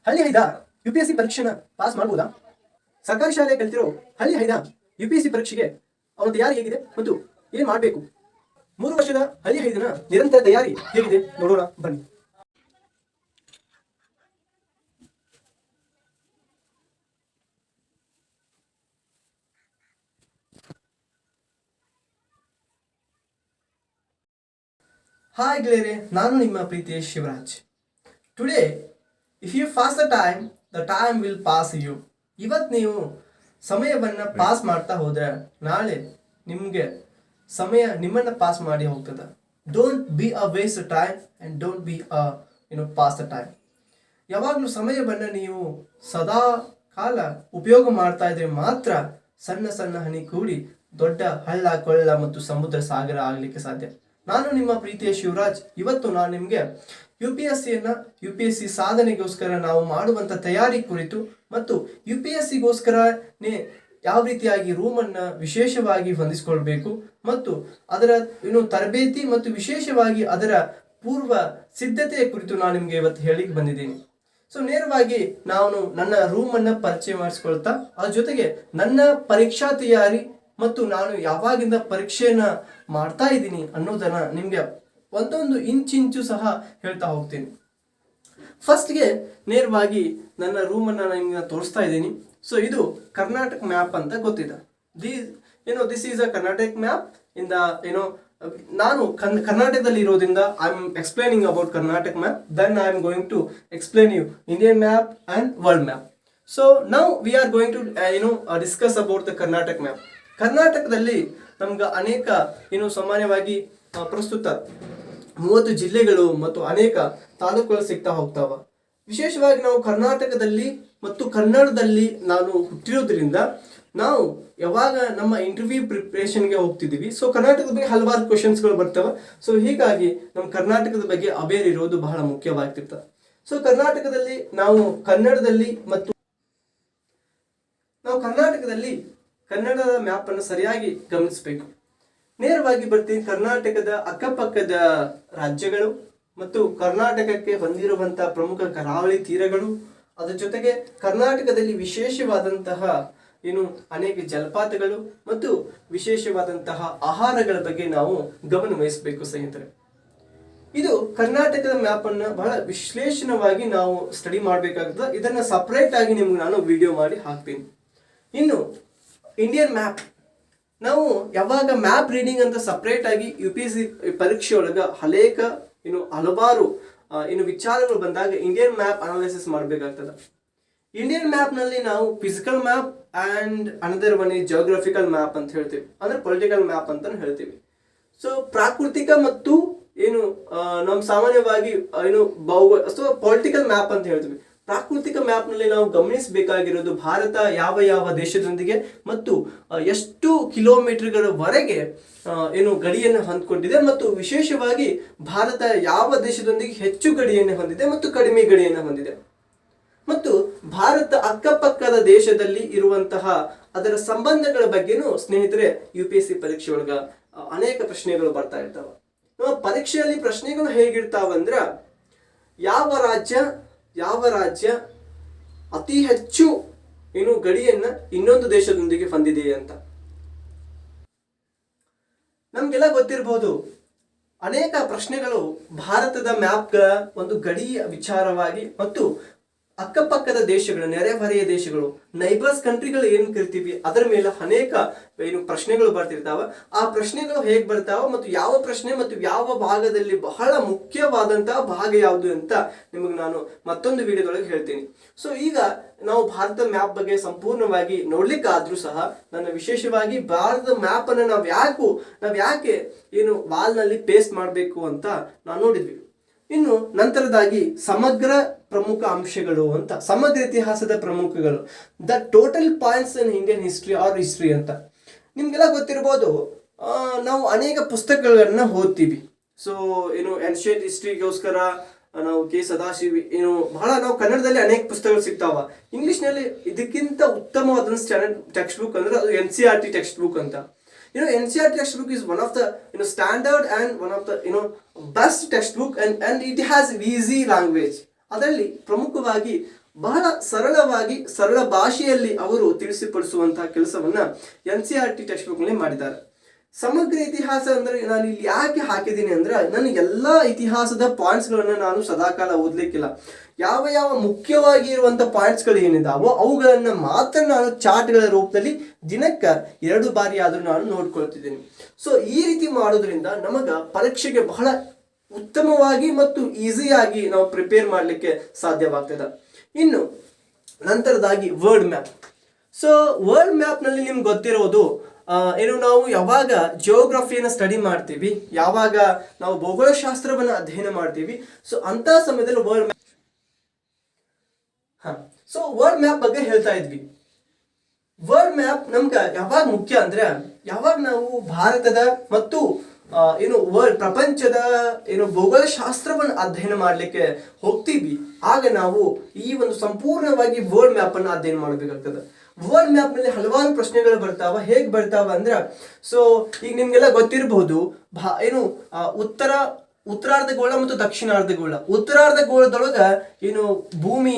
ಹಳ್ಳಿ ಹೈದ UPSC ಪರೀಕ್ಷೆನ pass ಮಾಡ್ಬೋದಾ? ಸರ್ಕಾರಿ ಶಾಲೆ ಕಲಿತಿರೋ ಹಳ್ಳಿ ಹೈದ UPSC ಪರೀಕ್ಷೆಗೆ ಅವನ ತಯಾರಿ ಹೇಗಿದೆ ಮತ್ತು ಏನ್ ಮಾಡಬೇಕು? 3 ವರ್ಷದ ಹಳ್ಳಿ ಹೈದನ ನಿರಂತರ ತಯಾರಿ ಹೇಗಿದೆ ನೋಡೋಣ ಬನ್ನಿ. ಹಾಯ್ ಗೆಳೆಯರೆ, ನಾನು ನಿಮ್ಮ ಪ್ರೀತಿಯ ಶಿವರಾಜ್. Today if you pass the time will pass you. ಇವತ್ತು ನೀವು ಸಮಯವನ್ನು ಪಾಸ್ ಮಾಡ್ತಾ ಹೋದ್ರೆ ನಾಳೆ ನಿಮಗೆ ಸಮಯ ನಿಮ್ಮನ್ನು ಪಾಸ್ ಮಾಡಿ ಹೋಗ್ತದೆ. Don't be a waste time and don't be a pass the time. ಯಾವಾಗಲೂ ಸಮಯವನ್ನು ನೀವು ಸದಾ ಕಾಲ ಉಪಯೋಗ ಮಾಡ್ತಾ ಇದ್ರೆ ಮಾತ್ರ ಸಣ್ಣ ಸಣ್ಣ ಹನಿ ಕೂಡಿ ದೊಡ್ಡ ಹಳ್ಳ ಕೊಳ್ಳ ಮತ್ತು ಸಮುದ್ರ ಸಾಗರ ಆಗಲಿಕ್ಕೆ ಸಾಧ್ಯ. ನಾನು ನಿಮ್ಮ ಪ್ರೀತಿಯ ಶಿವರಾಜ್. ಇವತ್ತು ನಾನು ನಿಮಗೆ UPSC ಸಾಧನೆಗೋಸ್ಕರ ನಾವು ಮಾಡುವಂಥ ತಯಾರಿ ಕುರಿತು ಮತ್ತು UPSCಗೋಸ್ಕರನೇ ಯಾವ ರೀತಿಯಾಗಿ ರೂಮನ್ನು ವಿಶೇಷವಾಗಿ ಹೊಂದಿಸಿಕೊಳ್ಬೇಕು ಮತ್ತು ಅದರ ತರಬೇತಿ ಮತ್ತು ವಿಶೇಷವಾಗಿ ಅದರ ಪೂರ್ವ ಸಿದ್ಧತೆಯ ಕುರಿತು ನಾನು ನಿಮಗೆ ಇವತ್ತು ಹೇಳಿಕ್ಕೆ ಬಂದಿದ್ದೀನಿ. ಸೊ ನೇರವಾಗಿ ನಾನು ನನ್ನ ರೂಮನ್ನು ಪರಿಚಯ ಮಾಡಿಸ್ಕೊಳ್ತಾ ಅದ್ರ ಜೊತೆಗೆ ನನ್ನ ಪರೀಕ್ಷಾ ತಯಾರಿ ಮತ್ತು ನಾನು ಯಾವಾಗಿಂದ ಪರೀಕ್ಷೆಯನ್ನ ಮಾಡ್ತಾ ಇದ್ದೀನಿ ಅನ್ನೋದನ್ನ ನಿಮಗೆ ಒಂದೊಂದು ಇಂಚಿಂಚು ಸಹ ಹೇಳ್ತಾ ಹೋಗ್ತೀನಿ. ಫಸ್ಟ್ಗೆ ನೇರವಾಗಿ ನನ್ನ ರೂಮನ್ನು ನಿಮ್ಗೆ ತೋರಿಸ್ತಾ ಇದ್ದೀನಿ. ಸೊ ಇದು ಕರ್ನಾಟಕ ಮ್ಯಾಪ್ ಅಂತ ಗೊತ್ತಿದೆ. This is a Karnataka map in the ನಾನು ಕರ್ನಾಟಕದಲ್ಲಿ ಇರೋದ್ರಿಂದ I am explaining about Karnataka map. Then I am going to explain you Indian map and world map. So now we are going to discuss about the Karnataka map. ಕರ್ನಾಟಕದಲ್ಲಿ ನಮ್ಗೆ ಅನೇಕ ಸಾಮಾನ್ಯವಾಗಿ ಪ್ರಸ್ತುತ 30 ಜಿಲ್ಲೆಗಳು ಮತ್ತು ಅನೇಕ ತಾಲೂಕುಗಳು ಸಿಗ್ತಾ ಹೋಗ್ತಾವ. ವಿಶೇಷವಾಗಿ ನಾವು ಕರ್ನಾಟಕದಲ್ಲಿ ಮತ್ತು ಕನ್ನಡದಲ್ಲಿ ನಾನು ಹುಟ್ಟಿರೋದ್ರಿಂದ ನಾವು ಯಾವಾಗ ನಮ್ಮ ಇಂಟರ್ವ್ಯೂ ಪ್ರಿಪ್ರೇಷನ್ಗೆ ಹೋಗ್ತಿದ್ದೀವಿ, ಸೊ ಕರ್ನಾಟಕದ ಬಗ್ಗೆ ಹಲವಾರು ಕ್ವಶನ್ಸ್ಗಳು ಬರ್ತವೆ. ಸೊ ಹೀಗಾಗಿ ನಮ್ಮ ಕರ್ನಾಟಕದ ಬಗ್ಗೆ ಅವೇರ್ ಇರೋದು ಬಹಳ ಮುಖ್ಯವಾಗಿರ್ತದೆ. ಸೊ ಕರ್ನಾಟಕದಲ್ಲಿ ನಾವು ಕರ್ನಾಟಕದಲ್ಲಿ ಕನ್ನಡದ ಮ್ಯಾಪ್ ಅನ್ನು ಸರಿಯಾಗಿ ಗಮನಿಸಬೇಕು. ನೇರವಾಗಿ ಬರ್ತೀನಿ. ಕರ್ನಾಟಕದ ಅಕ್ಕಪಕ್ಕದ ರಾಜ್ಯಗಳು ಮತ್ತು ಕರ್ನಾಟಕಕ್ಕೆ ಹೊಂದಿರುವಂತಹ ಪ್ರಮುಖ ಕರಾವಳಿ ತೀರಗಳು, ಅದರ ಜೊತೆಗೆ ಕರ್ನಾಟಕದಲ್ಲಿ ವಿಶೇಷವಾದಂತಹ ಅನೇಕ ಜಲಪಾತಗಳು ಮತ್ತು ವಿಶೇಷವಾದಂತಹ ಆಹಾರಗಳ ಬಗ್ಗೆ ನಾವು ಗಮನ ವಹಿಸಬೇಕು ಸ್ನೇಹಿತರೆ. ಇದು ಕರ್ನಾಟಕದ ಮ್ಯಾಪ್ ಅನ್ನು ಬಹಳ ವಿಶ್ಲೇಷಣವಾಗಿ ನಾವು ಸ್ಟಡಿ ಮಾಡಬೇಕಾಗ್ತದೆ. ಇದನ್ನ ಸಪರೇಟ್ ಆಗಿ ನಿಮ್ಗೆ ನಾನು ವಿಡಿಯೋ ಮಾಡಿ ಹಾಕ್ತೀನಿ. ಇನ್ನು ಇಂಡಿಯನ್ ಮ್ಯಾಪ್, ನಾವು ಯಾವಾಗ ಮ್ಯಾಪ್ ರೀಡಿಂಗ್ ಅಂತ ಸಪ್ರೇಟ್ ಆಗಿ UPSC ಪರೀಕ್ಷೆ ಒಳಗ ಹಲವಾರು ವಿಚಾರಗಳು ಬಂದಾಗ ಇಂಡಿಯನ್ ಮ್ಯಾಪ್ ಅನಾಲಿಸಿಸ್ ಮಾಡಬೇಕಾಗ್ತದೆ. ಇಂಡಿಯನ್ ಮ್ಯಾಪ್ ನಲ್ಲಿ ನಾವು physical map and another one is geographical map ಅಂತ ಹೇಳ್ತೀವಿ, ಅಂದ್ರೆ ಪೊಲಿಟಿಕಲ್ ಮ್ಯಾಪ್ ಅಂತ ಹೇಳ್ತೀವಿ. ಸೊ ಪ್ರಾಕೃತಿಕ ಮತ್ತು ನಮ್ಮ ಸಾಮಾನ್ಯವಾಗಿ ಭೌಗೋಳ ಪೊಲಿಟಿಕಲ್ ಮ್ಯಾಪ್ ಅಂತ ಹೇಳ್ತೀವಿ. ಪ್ರಾಕೃತಿಕ ಮ್ಯಾಪ್ ನಲ್ಲಿ ನಾವು ಗಮನಿಸಬೇಕಾಗಿರೋದು ಭಾರತ ಯಾವ ದೇಶದೊಂದಿಗೆ ಮತ್ತು ಎಷ್ಟು ಕಿಲೋಮೀಟರ್ಗಳವರೆಗೆ ಗಡಿಯನ್ನು ಹೊಂದ್ಕೊಂಡಿದೆ ಮತ್ತು ವಿಶೇಷವಾಗಿ ಭಾರತ ಯಾವ ದೇಶದೊಂದಿಗೆ ಹೆಚ್ಚು ಗಡಿಯನ್ನು ಹೊಂದಿದೆ ಮತ್ತು ಕಡಿಮೆ ಗಡಿಯನ್ನು ಹೊಂದಿದೆ ಮತ್ತು ಭಾರತ ಅಕ್ಕಪಕ್ಕದ ದೇಶದಲ್ಲಿ ಇರುವಂತಹ ಅದರ ಸಂಬಂಧಗಳ ಬಗ್ಗೆನೂ ಸ್ನೇಹಿತರೆ UPSC ಪರೀಕ್ಷೆ ಒಳಗ ಅನೇಕ ಪ್ರಶ್ನೆಗಳು ಬರ್ತಾ ಇರ್ತಾವ. ಪರೀಕ್ಷೆಯಲ್ಲಿ ಪ್ರಶ್ನೆಗಳು ಹೇಗಿರ್ತಾವಂದ್ರ ಯಾವ ರಾಜ್ಯ ಅತಿ ಹೆಚ್ಚು ಗಡಿಯನ್ನ ಇನ್ನೊಂದು ದೇಶದೊಂದಿಗೆ ಹೊಂದಿದೆ ಅಂತ. ನಮ್ಗೆಲ್ಲ ಗೊತ್ತಿರಬಹುದು, ಅನೇಕ ಪ್ರಶ್ನೆಗಳು ಭಾರತದ ಮ್ಯಾಪ್ಗಳ ಒಂದು ಗಡಿಯ ವಿಚಾರವಾಗಿ ಮತ್ತು ಅಕ್ಕಪಕ್ಕದ ದೇಶಗಳು, ನೆರೆಹೊರೆಯ ದೇಶಗಳು, ನೈಬರ್ಸ್ ಕಂಟ್ರಿಗಳು ಏನು ಕರಿತೀವಿ ಅದರ ಮೇಲೆ ಅನೇಕ ಪ್ರಶ್ನೆಗಳು ಬರ್ತಿರ್ತಾವ. ಆ ಪ್ರಶ್ನೆಗಳು ಹೇಗೆ ಬರ್ತಾವ ಮತ್ತು ಯಾವ ಪ್ರಶ್ನೆ ಮತ್ತು ಯಾವ ಭಾಗದಲ್ಲಿ ಬಹಳ ಮುಖ್ಯವಾದಂತಹ ಭಾಗ ಯಾವುದು ಅಂತ ನಿಮಗೆ ನಾನು ಮತ್ತೊಂದು ವಿಡಿಯೋದೊಳಗೆ ಹೇಳ್ತೀನಿ. ಸೊ ಈಗ ನಾವು ಭಾರತದ ಮ್ಯಾಪ್ ಬಗ್ಗೆ ಸಂಪೂರ್ಣವಾಗಿ ನೋಡ್ಲಿಕ್ಕಾದ್ರೂ ಸಹ ನನ್ನ ವಿಶೇಷವಾಗಿ ಭಾರತದ ಮ್ಯಾಪ್ ಅನ್ನು ನಾವ್ ಯಾಕೆ ವಾಲ್ನಲ್ಲಿ ಪೇಸ್ಟ್ ಮಾಡಬೇಕು ಅಂತ ನಾವು ನೋಡಿದ್ವಿ. ಇನ್ನು ನಂತರದಾಗಿ ಸಮಗ್ರ ಪ್ರಮುಖ ಅಂಶಗಳು ಅಂತ, ಸಮಗ್ರ ಇತಿಹಾಸದ ಪ್ರಮುಖಗಳು, the total points in Indian history ಅಂತ. ನಿಮ್ಗೆಲ್ಲ ಗೊತ್ತಿರ್ಬೋದು, ನಾವು ಅನೇಕ ಪುಸ್ತಕಗಳನ್ನ ಓದ್ತೀವಿ. ಸೊ ಏನ್ಷಿಯಂಟ್ ಹಿಸ್ಟ್ರಿಗೋಸ್ಕರ ನಾವು ಕೆ ಸದಾಶಿವ ಬಹಳ ನಾವು ಕನ್ನಡದಲ್ಲಿ ಅನೇಕ ಪುಸ್ತಕಗಳು ಸಿಗ್ತಾವ. ಇಂಗ್ಲಿಷ್ನಲ್ಲಿ ಇದಕ್ಕಿಂತ ಉತ್ತಮವಾದ ಸ್ಟ್ಯಾಂಡರ್ಡ್ ಟೆಕ್ಸ್ಟ್ ಬುಕ್ ಅಂದ್ರೆ ಅದು NCERT ಟೆಕ್ಸ್ಟ್ ಬುಕ್ ಅಂತ. NCERT textbook is one of the standard and one of the best textbook and it has easy language. ಅದರಲ್ಲಿ ಪ್ರಮುಖವಾಗಿ ಬಹಳ ಸರಳವಾಗಿ ಸರಳ ಭಾಷೆಯಲ್ಲಿ ಅವರು ತಿಳಿಸಿಪಡಿಸುವಂತಹ ಕೆಲಸವನ್ನ NCERT ಟೆಕ್ಸ್ಟ್ ಬುಕ್ ನಲ್ಲಿ ಮಾಡಿದ್ದಾರೆ. ಸಮಗ್ರ ಇತಿಹಾಸ ಅಂದ್ರೆ ನಾನು ಇಲ್ಲಿ ಯಾಕೆ ಹಾಕಿದ್ದೀನಿ ಅಂದ್ರೆ, ನನ್ನ ಎಲ್ಲ ಇತಿಹಾಸದ ಪಾಯಿಂಟ್ಸ್ ಗಳನ್ನ ನಾನು ಸದಾಕಾಲ ಓದ್ಲಿಕ್ಕಿಲ್ಲ. ಯಾವ ಯಾವ ಮುಖ್ಯವಾಗಿ ಇರುವಂತ ಪಾಯಿಂಟ್ಸ್ ಗಳು ಏನಿದಾವೋ ಅವುಗಳನ್ನ ಮಾತ್ರ ನಾನು ಚಾರ್ಟ್ಗಳ ರೂಪದಲ್ಲಿ ದಿನಕ್ಕೆ 2 ಬಾರಿ ಆದ್ರೂ ನಾನು ನೋಡ್ಕೊಳ್ತಿದ್ದೀನಿ. ಸೊ ಈ ರೀತಿ ಮಾಡೋದ್ರಿಂದ ನಮಗ ಪರೀಕ್ಷೆಗೆ ಬಹಳ ಉತ್ತಮವಾಗಿ ಮತ್ತು ಈಸಿಯಾಗಿ ನಾವು ಪ್ರಿಪೇರ್ ಮಾಡಲಿಕ್ಕೆ ಸಾಧ್ಯವಾಗ್ತದೆ. ಇನ್ನು ನಂತರದಾಗಿ world map. So world map ನಲ್ಲಿ ನಿಮ್ಗೆ ಗೊತ್ತಿರೋದು ನಾವು ಯಾವಾಗ ಜಿಯೋಗ್ರಫಿಯನ್ನು ಸ್ಟಡಿ ಮಾಡ್ತೀವಿ, ಯಾವಾಗ ನಾವು ಭೂಗೋಳಶಾಸ್ತ್ರವನ್ನು ಅಧ್ಯಯನ ಮಾಡ್ತೀವಿ, ಸೊ ಅಂತ ಸಮಯದಲ್ಲಿ ವರ್ಲ್ಡ್ ಮ್ಯಾಪ್ ಬಗ್ಗೆ ಹೇಳ್ತಾ ಇದ್ವಿ. ವರ್ಲ್ಡ್ ಮ್ಯಾಪ್ ನಮ್ಗೆ ಯಾವಾಗ ಮುಖ್ಯ ಅಂದ್ರೆ, ಯಾವಾಗ ನಾವು ಭಾರತದ ಮತ್ತು ಪ್ರಪಂಚದ ಭೂಗೋಳಶಾಸ್ತ್ರವನ್ನು ಅಧ್ಯಯನ ಮಾಡ್ಲಿಕ್ಕೆ ಹೋಗ್ತೀವಿ, ಆಗ ನಾವು ಈ ಒಂದು ಸಂಪೂರ್ಣವಾಗಿ ವರ್ಲ್ಡ್ ಮ್ಯಾಪ್ ಅನ್ನು ಅಧ್ಯಯನ ಮಾಡಬೇಕಾಗ್ತದೆ. ವರ್ಲ್ಡ್ ಮ್ಯಾಪ್ ನಲ್ಲಿ ಹಲವಾರು ಪ್ರಶ್ನೆಗಳು ಬರ್ತಾವ. ಹೇಗ್ ಬರ್ತಾವ ಅಂದ್ರೆ, ಸೊ ಈಗ ನಿಮ್ಗೆಲ್ಲ ಗೊತ್ತಿರಬಹುದು ಉತ್ತರಾರ್ಧಗೋಳ ಮತ್ತು ದಕ್ಷಿಣಾರ್ಧಗೋಳ. ಉತ್ತರಾರ್ಧಗೋಳದೊಳಗ ಭೂಮಿ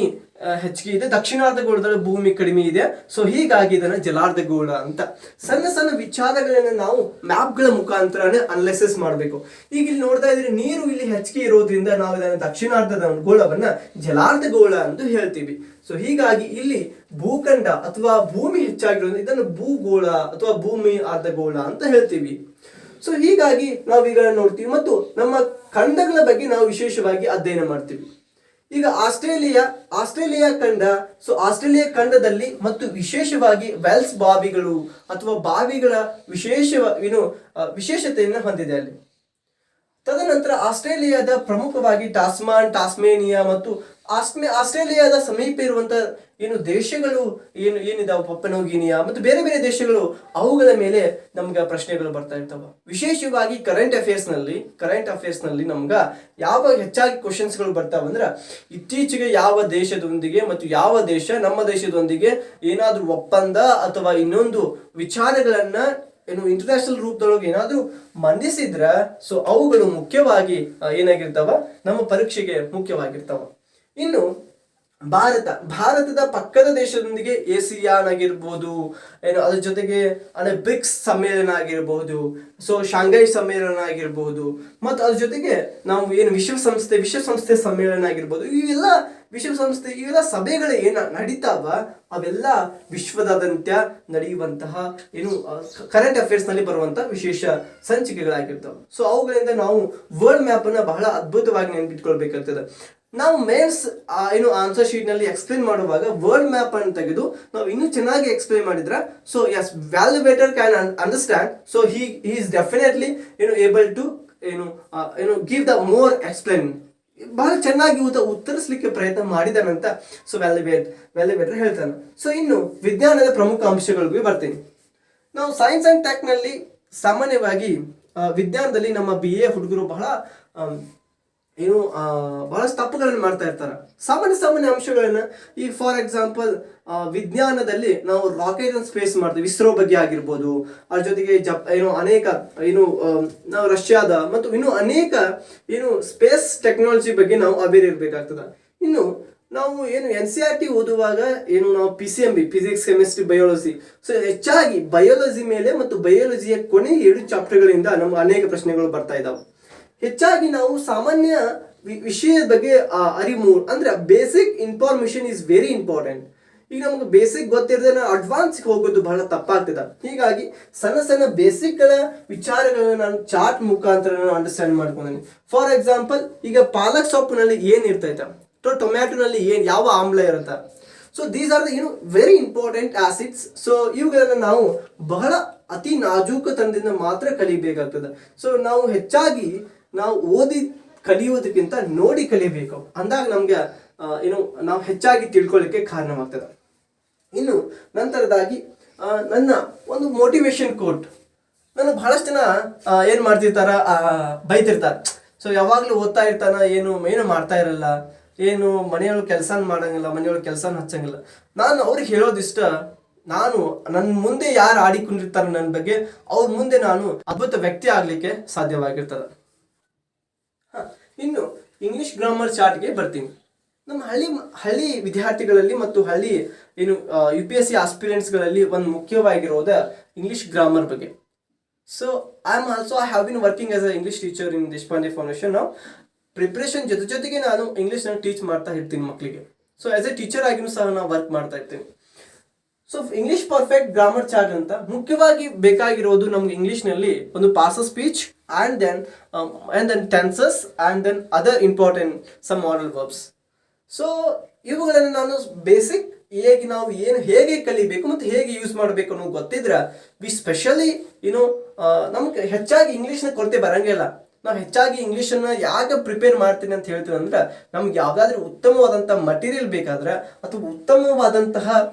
ಹೆಚ್ಚಿಗೆ ಇದೆ, ದಕ್ಷಿಣಾರ್ಧಗೋಳದೊಳಗೆ ಭೂಮಿ ಕಡಿಮೆ ಇದೆ. ಸೊ ಹೀಗಾಗಿ ಇದನ್ನ ಜಲಾರ್ಧಗೋಳ ಅಂತ. ಸಣ್ಣ ಸಣ್ಣ ವಿಚಾರಗಳನ್ನ ನಾವು ಮ್ಯಾಪ್ಗಳ ಮುಖಾಂತರನೇ ಅನಲೈಸಿಸ್ ಮಾಡಬೇಕು. ಈಗ ಇಲ್ಲಿ ನೋಡ್ತಾ ಇದ್ರೆ ನೀರು ಇಲ್ಲಿ ಹೆಚ್ಚಿಗೆ ಇರೋದ್ರಿಂದ ನಾವು ಇದನ್ನ ದಕ್ಷಿಣಾರ್ಧದ ಗೋಳವನ್ನ ಜಲಾರ್ಧಗೋಳ ಅಂತ ಹೇಳ್ತೀವಿ. ಸೊ ಹೀಗಾಗಿ ಇಲ್ಲಿ ಭೂಖಂಡ ಅಥವಾ ಭೂಮಿ ಹೆಚ್ಚಾಗಿರೋದ್ರಿಂದ ಇದನ್ನು ಭೂಗೋಳ ಅಥವಾ ಭೂಮಿ ಅರ್ಧಗೋಳ ಅಂತ ಹೇಳ್ತೀವಿ. ಸೊ ಹೀಗಾಗಿ ನಾವು ಈಗ ನೋಡ್ತೀವಿ ಮತ್ತು ನಮ್ಮ ಖಂಡಗಳ ಬಗ್ಗೆ ನಾವು ವಿಶೇಷವಾಗಿ ಅಧ್ಯಯನ ಮಾಡ್ತೀವಿ. ಈಗ ಆಸ್ಟ್ರೇಲಿಯಾ ಖಂಡ. ಸೊ ಆಸ್ಟ್ರೇಲಿಯಾ ಖಂಡದಲ್ಲಿ ಮತ್ತು ವಿಶೇಷವಾಗಿ ವೆಲ್ಸ್ ಬಾವಿಗಳು ಅಥವಾ ಬಾವಿಗಳ ವಿಶೇಷತೆಯನ್ನು ಹೊಂದಿದೆ ಅಲ್ಲಿ. ತದನಂತರ ಆಸ್ಟ್ರೇಲಿಯಾದ ಪ್ರಮುಖವಾಗಿ ಟಾಸ್ಮೇನಿಯಾ ಮತ್ತು ಆಸ್ಟ್ರೇಲಿಯಾದ ಸಮೀಪ ಇರುವಂತ ದೇಶಗಳು ಏನಿದಾವ, ಪಪ್ಪನೋಗಿನಿಯಾ ಮತ್ತು ಬೇರೆ ಬೇರೆ ದೇಶಗಳು, ಅವುಗಳ ಮೇಲೆ ನಮ್ಗೆ ಪ್ರಶ್ನೆಗಳು ಬರ್ತಾ ಇರ್ತಾವ. ವಿಶೇಷವಾಗಿ ಕರೆಂಟ್ ಅಫೇರ್ಸ್ ನಲ್ಲಿ ನಮ್ಗ ಯಾವ ಹೆಚ್ಚಾಗಿ ಕ್ವಶನ್ಸ್ಗಳು ಬರ್ತಾವಂದ್ರ, ಇತ್ತೀಚೆಗೆ ಯಾವ ದೇಶದೊಂದಿಗೆ ಮತ್ತು ಯಾವ ದೇಶ ನಮ್ಮ ದೇಶದೊಂದಿಗೆ ಏನಾದ್ರೂ ಒಪ್ಪಂದ ಅಥವಾ ಇನ್ನೊಂದು ವಿಚಾರಗಳನ್ನ ಇಂಟರ್ನ್ಯಾಷನಲ್ ರೂಪದೊಳಗೆ ಏನಾದ್ರೂ ಮಂಡಿಸಿದ್ರ, ಸೊ ಅವುಗಳು ಮುಖ್ಯವಾಗಿ ಏನಾಗಿರ್ತಾವ, ನಮ್ಮ ಪರೀಕ್ಷೆಗೆ ಮುಖ್ಯವಾಗಿರ್ತಾವ. ಇನ್ನು ಭಾರತದ ಪಕ್ಕದ ದೇಶದೊಂದಿಗೆ ASEAN ಆಗಿರ್ಬೋದು, ಅದ್ರ ಜೊತೆಗೆ ಬ್ರಿಕ್ಸ್ ಸಮ್ಮೇಳನ ಆಗಿರ್ಬಹುದು, ಸೊ ಶಾಂಘೈ ಸಮ್ಮೇಳನ ಆಗಿರ್ಬಹುದು, ಮತ್ತು ಅದ್ರ ಜೊತೆಗೆ ನಾವು ವಿಶ್ವಸಂಸ್ಥೆ ಸಮ್ಮೇಳನ ಆಗಿರ್ಬೋದು, ಇವೆಲ್ಲ ಸಭೆಗಳು ನಡೀತಾವ, ಅವೆಲ್ಲ ವಿಶ್ವದಾದ್ಯಂತ ನಡೆಯುವಂತಹ ಕರೆಂಟ್ ಅಫೇರ್ಸ್ ನಲ್ಲಿ ಬರುವಂತಹ ವಿಶೇಷ ಸಂಚಿಕೆಗಳಾಗಿರ್ತವೆ. ಸೊ ಅವುಗಳಿಂದ ನಾವು ವರ್ಲ್ಡ್ ಮ್ಯಾಪ್ ಅನ್ನ ಬಹಳ ಅದ್ಭುತವಾಗಿ ನೆನಪಿಟ್ಕೊಳ್ಬೇಕಾಗ್ತದೆ. ನಾವು ಮೇನ್ಸ್ ಆನ್ಸರ್ ಶೀಟ್ ನಲ್ಲಿ ಎಕ್ಸ್ಪ್ಲೇನ್ ಮಾಡುವಾಗ ವರ್ಲ್ಡ್ ಮ್ಯಾಪ್ ಅನ್ನು ತೆಗೆದು ನಾವು ಇನ್ನೂ ಚೆನ್ನಾಗಿ ಎಕ್ಸ್ಪ್ಲೇನ್ ಮಾಡಿದ್ರೆ, so as valuator can understand. So he is definitely able to give the more explain. ಬಹಳ ಚೆನ್ನಾಗಿ ಉತ್ತರಿಸಲಿಕ್ಕೆ ಪ್ರಯತ್ನ ಮಾಡಿದಾನಂತ ಸೊ ವ್ಯಾಲ್ಯುವೇಟರ್ ಹೇಳ್ತಾನೆ. ಸೊ ಇನ್ನು ವಿಜ್ಞಾನದ ಪ್ರಮುಖ ಅಂಶಗಳಿಗೂ ಬರ್ತೀನಿ. ನಾವು ಸೈನ್ಸ್ ಅಂಡ್ ಟೆಕ್ ನಲ್ಲಿ ಸಾಮಾನ್ಯವಾಗಿ ವಿಜ್ಞಾನದಲ್ಲಿ ನಮ್ಮ BA ಹುಡುಗರು ಬಹಳಷ್ಟು ತಪ್ಪುಗಳನ್ನು ಮಾಡ್ತಾ ಇರ್ತಾರೆ. ಸಾಮಾನ್ಯ ಅಂಶಗಳನ್ನ, ಈ ಫಾರ್ ಎಕ್ಸಾಂಪಲ್ ವಿಜ್ಞಾನದಲ್ಲಿ ನಾವು ರಾಕೆಟ್ ಅನ್ನು ಸ್ಪೇಸ್ ಮಾಡ್ತೀವಿ, ಇಸ್ರೋ ಬಗ್ಗೆ ಆಗಿರ್ಬೋದು, ಅದ್ರ ಜೊತೆಗೆ ಅನೇಕ ನಾವು ರಷ್ಯಾದ ಮತ್ತು ಇನ್ನು ಅನೇಕ ಸ್ಪೇಸ್ ಟೆಕ್ನಾಲಜಿ ಬಗ್ಗೆ ನಾವು ಅವೇರ್ ಇರಬೇಕಾಗ್ತದೆ. ಇನ್ನು ನಾವು NCERT ಓದುವಾಗ ನಾವು PCMB, physics, chemistry, biology, so ಹೆಚ್ಚಾಗಿ ಬಯಾಲಜಿ ಮೇಲೆ ಮತ್ತು ಬಯಾಲಜಿಯ ಕೊನೆ 7 ಚಾಪ್ಟರ್ಗಳಿಂದ ನಮ್ಗೆ ಅನೇಕ ಪ್ರಶ್ನೆಗಳು ಬರ್ತಾ ಇದಾವೆ. ಹೆಚ್ಚಾಗಿ ನಾವು ಸಾಮಾನ್ಯ ವಿಷಯದ ಬಗ್ಗೆ ಅರಿವು ಅಂದ್ರೆ basic information is very important. ಈಗ ನಮ್ಗೆ ಬೇಸಿಕ್ ಗೊತ್ತಿರದೆ ಅಡ್ವಾನ್ಸ್ ಹೋಗೋದು ಬಹಳ ತಪ್ಪಾಗ್ತದೆ. ಹೀಗಾಗಿ ಸಣ್ಣ ಬೇಸಿಕ್ ಗಳ ವಿಚಾರಗಳನ್ನ ನಾನು ಚಾರ್ಟ್ ಮುಖಾಂತರ ಅಂಡರ್ಸ್ಟ್ಯಾಂಡ್ ಮಾಡ್ಕೊಂಡಿದ್ದೀನಿ. ಫಾರ್ ಎಕ್ಸಾಂಪಲ್, ಈಗ ಪಾಲಕ್ ಸೊಪ್ಪಿನಲ್ಲಿ ಏನ್ ಇರ್ತೈತೆ, ಟೊಮ್ಯಾಟೊನಲ್ಲಿ ಯಾವ ಆಮ್ಲ ಇರುತ್ತೆ. So these are very important acids. So ಇವುಗಳನ್ನ ನಾವು ಬಹಳ ಅತಿ ನಾಜೂಕತನದಿಂದ ಮಾತ್ರ ಕಲಿಬೇಕಾಗ್ತದೆ. ಸೊ ನಾವು ಹೆಚ್ಚಾಗಿ ನಾವು ಓದಿ ಕಲಿಯೋದಕ್ಕಿಂತ ನೋಡಿ ಕಲಿಬೇಕು ಅಂದಾಗ ನಮ್ಗೆ ನಾವು ಹೆಚ್ಚಾಗಿ ತಿಳ್ಕೊಳ್ಳಿಕ್ಕೆ ಕಾರಣವಾಗ್ತದೆ. ಇನ್ನು ನಂತರದಾಗಿ ನನ್ನ ಒಂದು ಮೋಟಿವೇಶನ್ ಕೋಟ್. ನಾನು ಬಹಳಷ್ಟು ಜನ ಏನ್ ಮಾಡ್ತಿರ್ತಾರ, ಬೈತಿರ್ತಾರೆ. ಸೊ ಯಾವಾಗ್ಲೂ ಓದ್ತಾ ಇರ್ತಾನ, ಏನು ಮಾಡ್ತಾ ಇರಲ್ಲ, ಮನೆಯೊಳಗೆ ಕೆಲಸ ಮಾಡಂಗಿಲ್ಲ, ಮನೆಯೊಳಗೆ ಕೆಲಸ ಹಚ್ಚಂಗಿಲ್ಲ. ನಾನು ಅವ್ರಿಗೆ ಹೇಳೋದಿಷ್ಟ, ನಾನು ನನ್ನ ಮುಂದೆ ಯಾರು ಆಡಿಕೊಂಡಿರ್ತಾರೆ ನನ್ನ ಬಗ್ಗೆ, ಅವ್ರ ಮುಂದೆ ನಾನು ಅದ್ಭುತ ವ್ಯಕ್ತಿ ಆಗ್ಲಿಕ್ಕೆ ಸಾಧ್ಯವಾಗಿರ್ತದೆ. ಇನ್ನು ಇಂಗ್ಲಿಷ್ ಗ್ರಾಮರ್ ಚಾರ್ಟ್ಗೆ ಬರ್ತೀನಿ. ನಮ್ಮ ಹಳ್ಳಿ ವಿದ್ಯಾರ್ಥಿಗಳಲ್ಲಿ ಮತ್ತು ಹಳ್ಳಿ ಏನು UPSC ಆಸ್ಪಿರೆಂಟ್ಸ್ಗಳಲ್ಲಿ ಒಂದು ಮುಖ್ಯವಾಗಿರೋದ ಇಂಗ್ಲಿಷ್ ಗ್ರಾಮರ್ ಬಗ್ಗೆ. So I have been working as a English teacher in Deshpande foundation. ನಾವು ಪ್ರಿಪ್ರೇಷನ್ ಜೊತೆಗೆ ನಾನು ಇಂಗ್ಲೀಷ್ನ ಟೀಚ್ ಮಾಡ್ತಾ ಇರ್ತೀನಿ ಮಕ್ಕಳಿಗೆ. ಸೊ ಆಸ್ ಎ ಟೀಚರ್ ಆಗಿನೂ ಸಹ ನಾನು ವರ್ಕ್ ಮಾಡ್ತಾ ಇರ್ತೀನಿ. So English perfect grammar chart ಅಂತ ಮುಖ್ಯವಾಗಿ ಬೇಕಾಗಿರೋದು ನಮ್ಗೆ ಇಂಗ್ಲಿಷ್ನಲ್ಲಿ ಒಂದು parts of speech and then tenses and then other important some modal verbs. So ಇವುಗಳನ್ನು ನಾನು ಬೇಸಿಕ್ ನಾವು ಹೇಗೆ ಕಲಿಬೇಕು ಮತ್ತು ಹೇಗೆ ಯೂಸ್ ಮಾಡಬೇಕು ಅನ್ನೋದು ಗೊತ್ತಿದ್ರೆ ವಿ ಸ್ಪೆಷಲಿ ನಮ್ಗೆ ಹೆಚ್ಚಾಗಿ ಇಂಗ್ಲೀಷ್ನ ಕೊರತೆ ಬರಂಗಿಲ್ಲ. ನಾವು ಹೆಚ್ಚಾಗಿ ಇಂಗ್ಲೀಷನ್ನು ಯಾಕೆ ಪ್ರಿಪೇರ್ ಮಾಡ್ತೀನಿ ಅಂತ ಹೇಳ್ತೀವಿ ಅಂದ್ರೆ, ನಮ್ಗೆ ಯಾವುದಾದ್ರೂ ಉತ್ತಮವಾದಂಥ ಮಟೀರಿಯಲ್ ಬೇಕಾದ್ರೆ ಅಥವಾ ಉತ್ತಮವಾದಂತಹ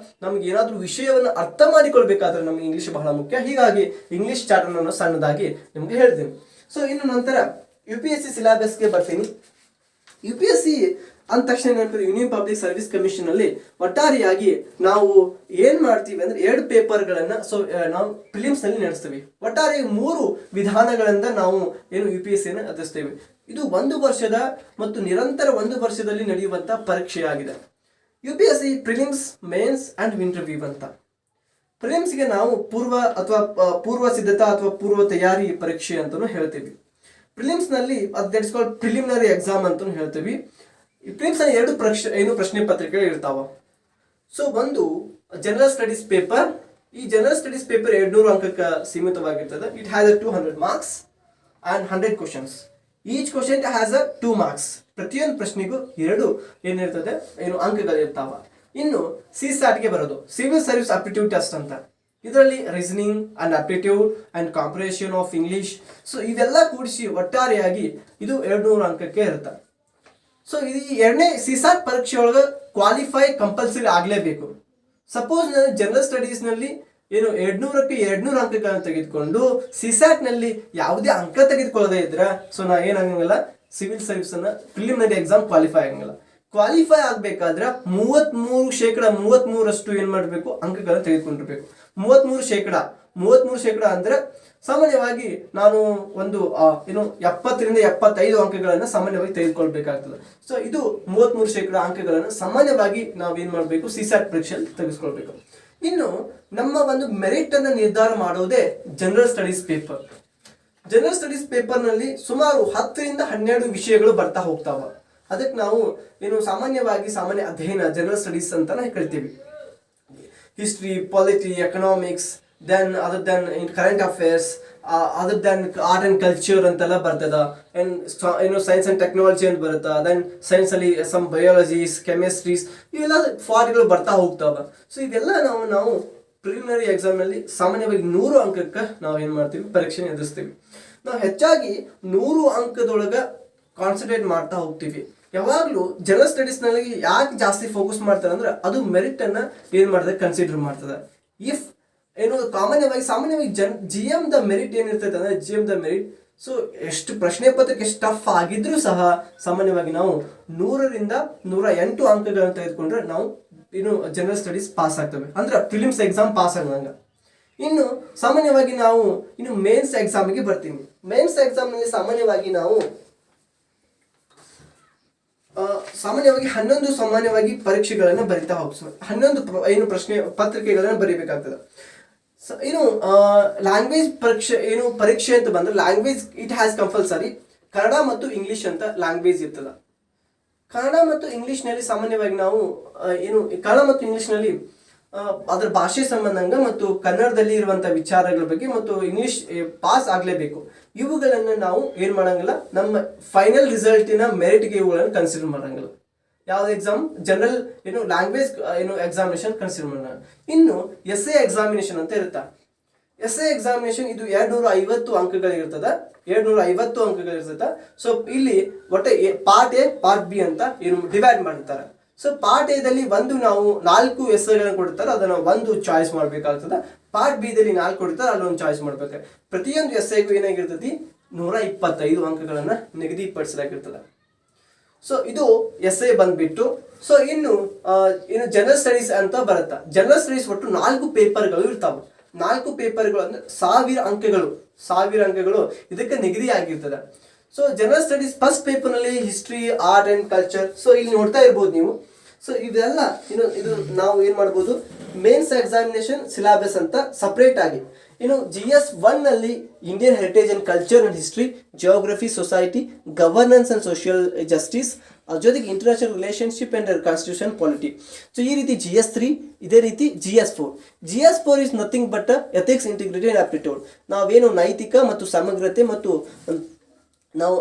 ನಮ್ಗೆ ಏನಾದರೂ ವಿಷಯವನ್ನು ಅರ್ಥ ಮಾಡಿಕೊಳ್ಬೇಕಾದ್ರೆ ನಮ್ಗೆ ಇಂಗ್ಲೀಷ್ ಬಹಳ ಮುಖ್ಯ. ಹೀಗಾಗಿ ಇಂಗ್ಲೀಷ್ ಚಾರ್ಟನ್ನು ನಾನು ಸಣ್ಣದಾಗಿ ನಿಮ್ಗೆ ಹೇಳ್ತೀನಿ. ಸೊ ಇನ್ನು ನಂತರ UPSC ಸಿಲೆಬಸ್ಗೆ ಬರ್ತೀನಿ. UPSC ಅಂದ ತಕ್ಷಣ ಏನಂತಾರೆ, ಯೂನಿಯನ್ ಪಬ್ಲಿಕ್ ಸರ್ವಿಸ್ ಕಮಿಷನ್ ಅಲ್ಲಿ ಒಟ್ಟಾರೆಯಾಗಿ ನಾವು ಏನ್ ಮಾಡ್ತೀವಿ ಅಂದ್ರೆ 2 ಪೇಪರ್ಗಳನ್ನ ನಾವು ಪ್ರಿಲಿಮ್ಸ್ ನಲ್ಲಿ ನಡೆಸ್ತೀವಿ. ಒಟ್ಟಾರೆ 3 ವಿಧಾನಗಳಿಂದ ನಾವು ಏನು UPSC ಅನ್ನು ಎದುರಿಸ್ತೇವೆ. ಇದು 1 ವರ್ಷದ ಮತ್ತು ನಿರಂತರ 1 ವರ್ಷದಲ್ಲಿ ನಡೆಯುವಂತ ಪರೀಕ್ಷೆಯಾಗಿದೆ. UPSC prelims, mains and interview ಅಂತ. ಪ್ರಿಲಿಮ್ಸ್ಗೆ ನಾವು ಪೂರ್ವ ಸಿದ್ಧತಾ ಅಥವಾ ಪೂರ್ವ ತಯಾರಿ ಪರೀಕ್ಷೆ ಅಂತಾನು ಹೇಳ್ತೀವಿ. ಪ್ರಿಲಿಮ್ಸ್ ನಲ್ಲಿ ದಟ್ಸ್ ಕಾಲ್ಡ್ ಪ್ರಿಲಿಮಿನರಿ ಎಕ್ಸಾಮ್ ಅಂತಾನು ಹೇಳ್ತೀವಿ. ಈ ಪ್ರಿಲಿಮ್ಸ್ ನಲ್ಲಿ 2 ಪ್ರಶ್ನೆ ಪತ್ರಿಕೆಗಳು ಇರ್ತಾವ. ಸೊ ಒಂದು ಜನರಲ್ ಸ್ಟಡೀಸ್ ಪೇಪರ್. ಈ ಜನರಲ್ ಸ್ಟಡೀಸ್ ಪೇಪರ್ 200 ಅಂಕಕ್ಕೆ ಸೀಮಿತವಾಗಿರ್ತದೆ. It has 200 marks and 100 questions. Each question has 2 marks. ಪ್ರತಿಯೊಂದು ಪ್ರಶ್ನೆಗೂ 2 ಏನಿರ್ತದೆ ಅಂಕಗಳಿರ್ತಾವ. ಇನ್ನು CSAT ಬರೋದು ಸಿವಿಲ್ ಸರ್ವಿಸ್ ಆಪ್ಟಿಟ್ಯೂಡ್ ಟೆಸ್ಟ್ ಅಂತ. ಇದರಲ್ಲಿ reasoning and aptitude and comprehension of English. So ಇವೆಲ್ಲ ಕೂಡಿಸಿ ಒಟ್ಟಾರೆಯಾಗಿ ಇದು 200 ಅಂಕಕ್ಕೆ ಇರುತ್ತೆ. ಸೊ ಈ 2ನೇ CSAT ಪರೀಕ್ಷೆ ಒಳಗೆ ಕ್ವಾಲಿಫೈ ಕಂಪಲ್ಸರಿ ಆಗಲೇಬೇಕು. ಸಪೋಸ್ ನಾನು ಜನರಲ್ ಸ್ಟಡೀಸ್ನಲ್ಲಿ 200ಕ್ಕೆ 200 ಅಂಕಗಳನ್ನು ತೆಗೆದುಕೊಂಡು CSAT ನಲ್ಲಿ ಯಾವುದೇ ಅಂಕ ತೆಗೆದುಕೊಳ್ಳದೆ ಇದ್ರೆ ಸೊ ನಾ ಏನಾಗಂಗಿಲ್ಲ, ಸಿವಿಲ್ ಸರ್ವಿಸ್ ಅನ್ನ ಪ್ರಿಲಿಮಿನರಿ ಎಕ್ಸಾಮ್ ಕ್ವಾಲಿಫೈ ಆಗಂಗಿಲ್ಲ. ಕ್ವಾಲಿಫೈ ಆಗಬೇಕಾದ್ರೆ 33% ಏನ್ ಮಾಡಬೇಕು, ಅಂಕಗಳನ್ನು ತೆಗೆದುಕೊಂಡಿರ್ಬೇಕು. 33% ಅಂದ್ರೆ ಸಾಮಾನ್ಯವಾಗಿ ನಾನು ಒಂದು 70 ರಿಂದ 75 ಅಂಕಗಳನ್ನು ಸಾಮಾನ್ಯವಾಗಿ ತೆಗೆದುಕೊಳ್ಬೇಕಾಗ್ತದೆ. ಸೊ ಇದು 33% ಅಂಕಗಳನ್ನು ಸಾಮಾನ್ಯವಾಗಿ ನಾವೇನ್ ಮಾಡಬೇಕು, CSAT ಪರೀಕ್ಷೆಯಲ್ಲಿ ತೆಗೆದುಕೊಳ್ಬೇಕು. ಇನ್ನು ನಮ್ಮ ಒಂದು ಮೆರಿಟ್ ಅನ್ನು ನಿರ್ಧಾರ ಮಾಡೋದೇ general studies paper. General studies ಪೇಪರ್ನಲ್ಲಿ ಸುಮಾರು 10 ರಿಂದ 12 ವಿಷಯಗಳು ಬರ್ತಾ ಹೋಗ್ತಾವ. ಅದಕ್ಕೆ ನಾವು ಸಾಮಾನ್ಯ ಅಧ್ಯಯನ ಜನರಲ್ ಸ್ಟಡೀಸ್ ಅಂತಾನೆ ಕರಿತೀವಿ. History, polity, economics, then other than in current affairs, other than art and culture ಅಂತೆಲ್ಲ ಬರ್ತದ. and ಸೈನ್ಸ್ ಅಂಡ್ ಟೆಕ್ನಾಲಜಿ ಅಂತ ಬರುತ್ತಾ. ದೆನ್ ಸೈನ್ಸ್ ಅಲ್ಲಿ ಸಮ್ ಬಯಾಲಜೀಸ್, ಕೆಮಿಸ್ಟ್ರೀಸ್, ಇವೆಲ್ಲ ಪಾರ್ಟ್ಗಳು ಬರ್ತಾ ಹೋಗ್ತಾವ. ಸೊ ಇವೆಲ್ಲ ನಾವು ಪ್ರಿಲಿಮಿನರಿ ಎಕ್ಸಾಮ್ ನಲ್ಲಿ ಸಾಮಾನ್ಯವಾಗಿ 100 ಅಂಕಕ್ಕೆ ನಾವು ಏನ್ ಮಾಡ್ತೀವಿ, ಪರೀಕ್ಷೆ ಎದುರಿಸ್ತೀವಿ. ನಾವು ಹೆಚ್ಚಾಗಿ 100 ಅಂಕದೊಳಗೆ ಕಾನ್ಸಂಟ್ರೇಟ್ ಮಾಡ್ತಾ ಹೋಗ್ತೀವಿ. ಯಾವಾಗಲೂ ಜನರಲ್ ಸ್ಟಡೀಸ್ ನಲ್ಲಿ ಯಾಕೆ ಜಾಸ್ತಿ ಫೋಕಸ್ ಮಾಡ್ತಾರೆ ಅಂದ್ರೆ ಅದು ಮೆರಿಟ್ ಅನ್ನ ಏನ್ ಮಾಡ್ತದೆ, ಕನ್ಸಿಡರ್ ಮಾಡ್ತದೆ. ಇಫ್ ಸಾಮಾನ್ಯವಾಗಿ GM ದ ಮೆರಿಟ್ ಏನಿರ್ತೈತೆ ಅಂದ್ರೆ GM ದ ಮೆರಿಟ್, ಸೊ ಎಷ್ಟು ಪ್ರಶ್ನೆ ಪತ್ರಿಕೆ ಎಷ್ಟು ಟಫ್ ಆಗಿದ್ರೂ ಸಹ ಸಾಮಾನ್ಯವಾಗಿ ನಾವು 100 ರಿಂದ 108 ಅಂಕಗಳನ್ನು ತೆಗೆದುಕೊಂಡ್ರೆ ನಾವು ಜನರಲ್ ಸ್ಟಡೀಸ್ ಪಾಸ್ ಆಗ್ತವೆ, ಅಂದ್ರೆ ಪ್ರಿಲಿಮ್ಸ್ ಎಕ್ಸಾಮ್ ಪಾಸ್ ಆಗಂಗ. ಇನ್ನು ಸಾಮಾನ್ಯವಾಗಿ ನಾವು ಮೇನ್ಸ್ ಎಕ್ಸಾಮ್ಗೆ ಬರ್ತೀವಿ. ಮೇನ್ಸ್ ಎಕ್ಸಾಮ್ ನಲ್ಲಿ ಸಾಮಾನ್ಯವಾಗಿ 11 ಪರೀಕ್ಷೆಗಳನ್ನು ಬರಿತಾ ಹೋಗ್ತೀವಿ. 11 ಪ್ರಶ್ನೆ ಪತ್ರಿಕೆಗಳನ್ನು ಬರೀಬೇಕಾಗ್ತದೆ. ಲ್ಯಾಂಗ್ವೇಜ್ ಪರೀಕ್ಷೆ ಅಂತ ಬಂದ್ರೆ language it has compulsory Kannada ಮತ್ತು ಇಂಗ್ಲಿಷ್ ಅಂತ ಲ್ಯಾಂಗ್ವೇಜ್ ಇರ್ತದ. ಕನ್ನಡ ಮತ್ತು ಇಂಗ್ಲಿಷ್ನಲ್ಲಿ ಸಾಮಾನ್ಯವಾಗಿ ನಾವು ಕನ್ನಡ ಮತ್ತು ಇಂಗ್ಲಿಷ್ನಲ್ಲಿ ಅದರ ಭಾಷೆ ಸಂಬಂಧಂಗ ಮತ್ತು ಕನ್ನಡದಲ್ಲಿ ಇರುವಂತಹ ವಿಚಾರಗಳ ಬಗ್ಗೆ ಮತ್ತು ಇಂಗ್ಲಿಷ್ ಪಾಸ್ ಆಗಲೇಬೇಕು. ಇವುಗಳನ್ನು ನಾವು ಏನ್ ಮಾಡಂಗಿಲ್ಲ, ನಮ್ಮ ಫೈನಲ್ ರಿಸಲ್ಟಿನ ಮೆರಿಟ್ಗೆ ಇವುಗಳನ್ನು ಕನ್ಸಿಡರ್ ಮಾಡಂಗಿಲ್ಲ. ಯಾವ್ದು exam, general language examination consider ಮಾಡೋಣ. ಇನ್ನು ಎಸ್ಎ ಎಕ್ಸಾಮಿನೇಷನ್ ಅಂತ ಇರುತ್ತಾ. ಎಸ್ಎ ಎಕ್ಸಾಮಿನೇಷನ್ ಇದು 250 ಅಂಕಗಳಿರ್ತದ. 250 ಅಂಕಗಳಿರ್ತದ. ಸೊ ಇಲ್ಲಿ ಒಟ್ಟು ಪಾರ್ಟ್ ಎ, ಪಾರ್ಟ್ ಬಿ ಅಂತ ಡಿವೈಡ್ ಮಾಡಿರ್ತಾರೆ. ಸೊ ಪಾರ್ಟ್ ಎದಲ್ಲಿ ನಾವು 4 ಎಸ್ಎಗಳನ್ನು ಕೊಡ್ತಾರೆ, ಅದನ್ನ ಒಂದು ಚಾಯ್ಸ್ ಮಾಡ್ಬೇಕಾಗ್ತದೆ. ಪಾರ್ಟ್ ಬಿ ದಲ್ಲಿ 4 ಕೊಡ್ತಾರೆ, ಅಲ್ಲೊಂದು ಚಾಯ್ಸ್ ಮಾಡ್ಬೇಕು. ಪ್ರತಿಯೊಂದು ಎಸ್ಎಗೂ ಏನಾಗಿರ್ತದೆ, 125 ಅಂಕಗಳನ್ನ ನಿಗದಿಪಡಿಸಲಾಗಿರ್ತದೆ. ಸೊ ಇದು ಎಸ್ಎ ಬಂದ್ಬಿಟ್ಟು. ಸೊ ಇನ್ನು ಜನರಲ್ ಸ್ಟಡೀಸ್ ಅಂತ ಬರುತ್ತಾ. ಜನರಲ್ ಸ್ಟಡೀಸ್ ಒಟ್ಟು 4 ಪೇಪರ್ಗಳು ಇರ್ತಾವೆ. 4 ಪೇಪರ್ಗಳು ಅಂದ್ರೆ 1000 ಅಂಕಗಳು ಇದಕ್ಕೆ ನಿಗದಿ ಆಗಿರ್ತದೆ. ಸೊ ಜನರಲ್ ಸ್ಟಡೀಸ್ ಫಸ್ಟ್ ಪೇಪರ್ನಲ್ಲಿ history, art and culture. So ಇಲ್ಲಿ ನೋಡ್ತಾ ಇರ್ಬೋದು ನೀವು. ಸೊ ಇದೆಲ್ಲ ಇದು ನಾವು ಏನು ಮಾಡ್ಬೋದು, ಮೇನ್ಸ್ ಎಕ್ಸಾಮಿನೇಷನ್ ಸಿಲೆಬಸ್ ಅಂತ ಸಪ್ರೇಟ್ ಆಗಿ. GS1 ನಲ್ಲಿ Indian heritage and culture and history, geography, society, governance and social justice, ಜೊತೆಗೆ international relationship and constitution polity. So ಈ ರೀತಿ GS3, ಇದೇ ರೀತಿ GS4 is nothing but ethics, integrity and aptitude. ನಾವೇನು ನೈತಿಕ ಮತ್ತು ಸಮಗ್ರತೆ ಮತ್ತು ನಾವು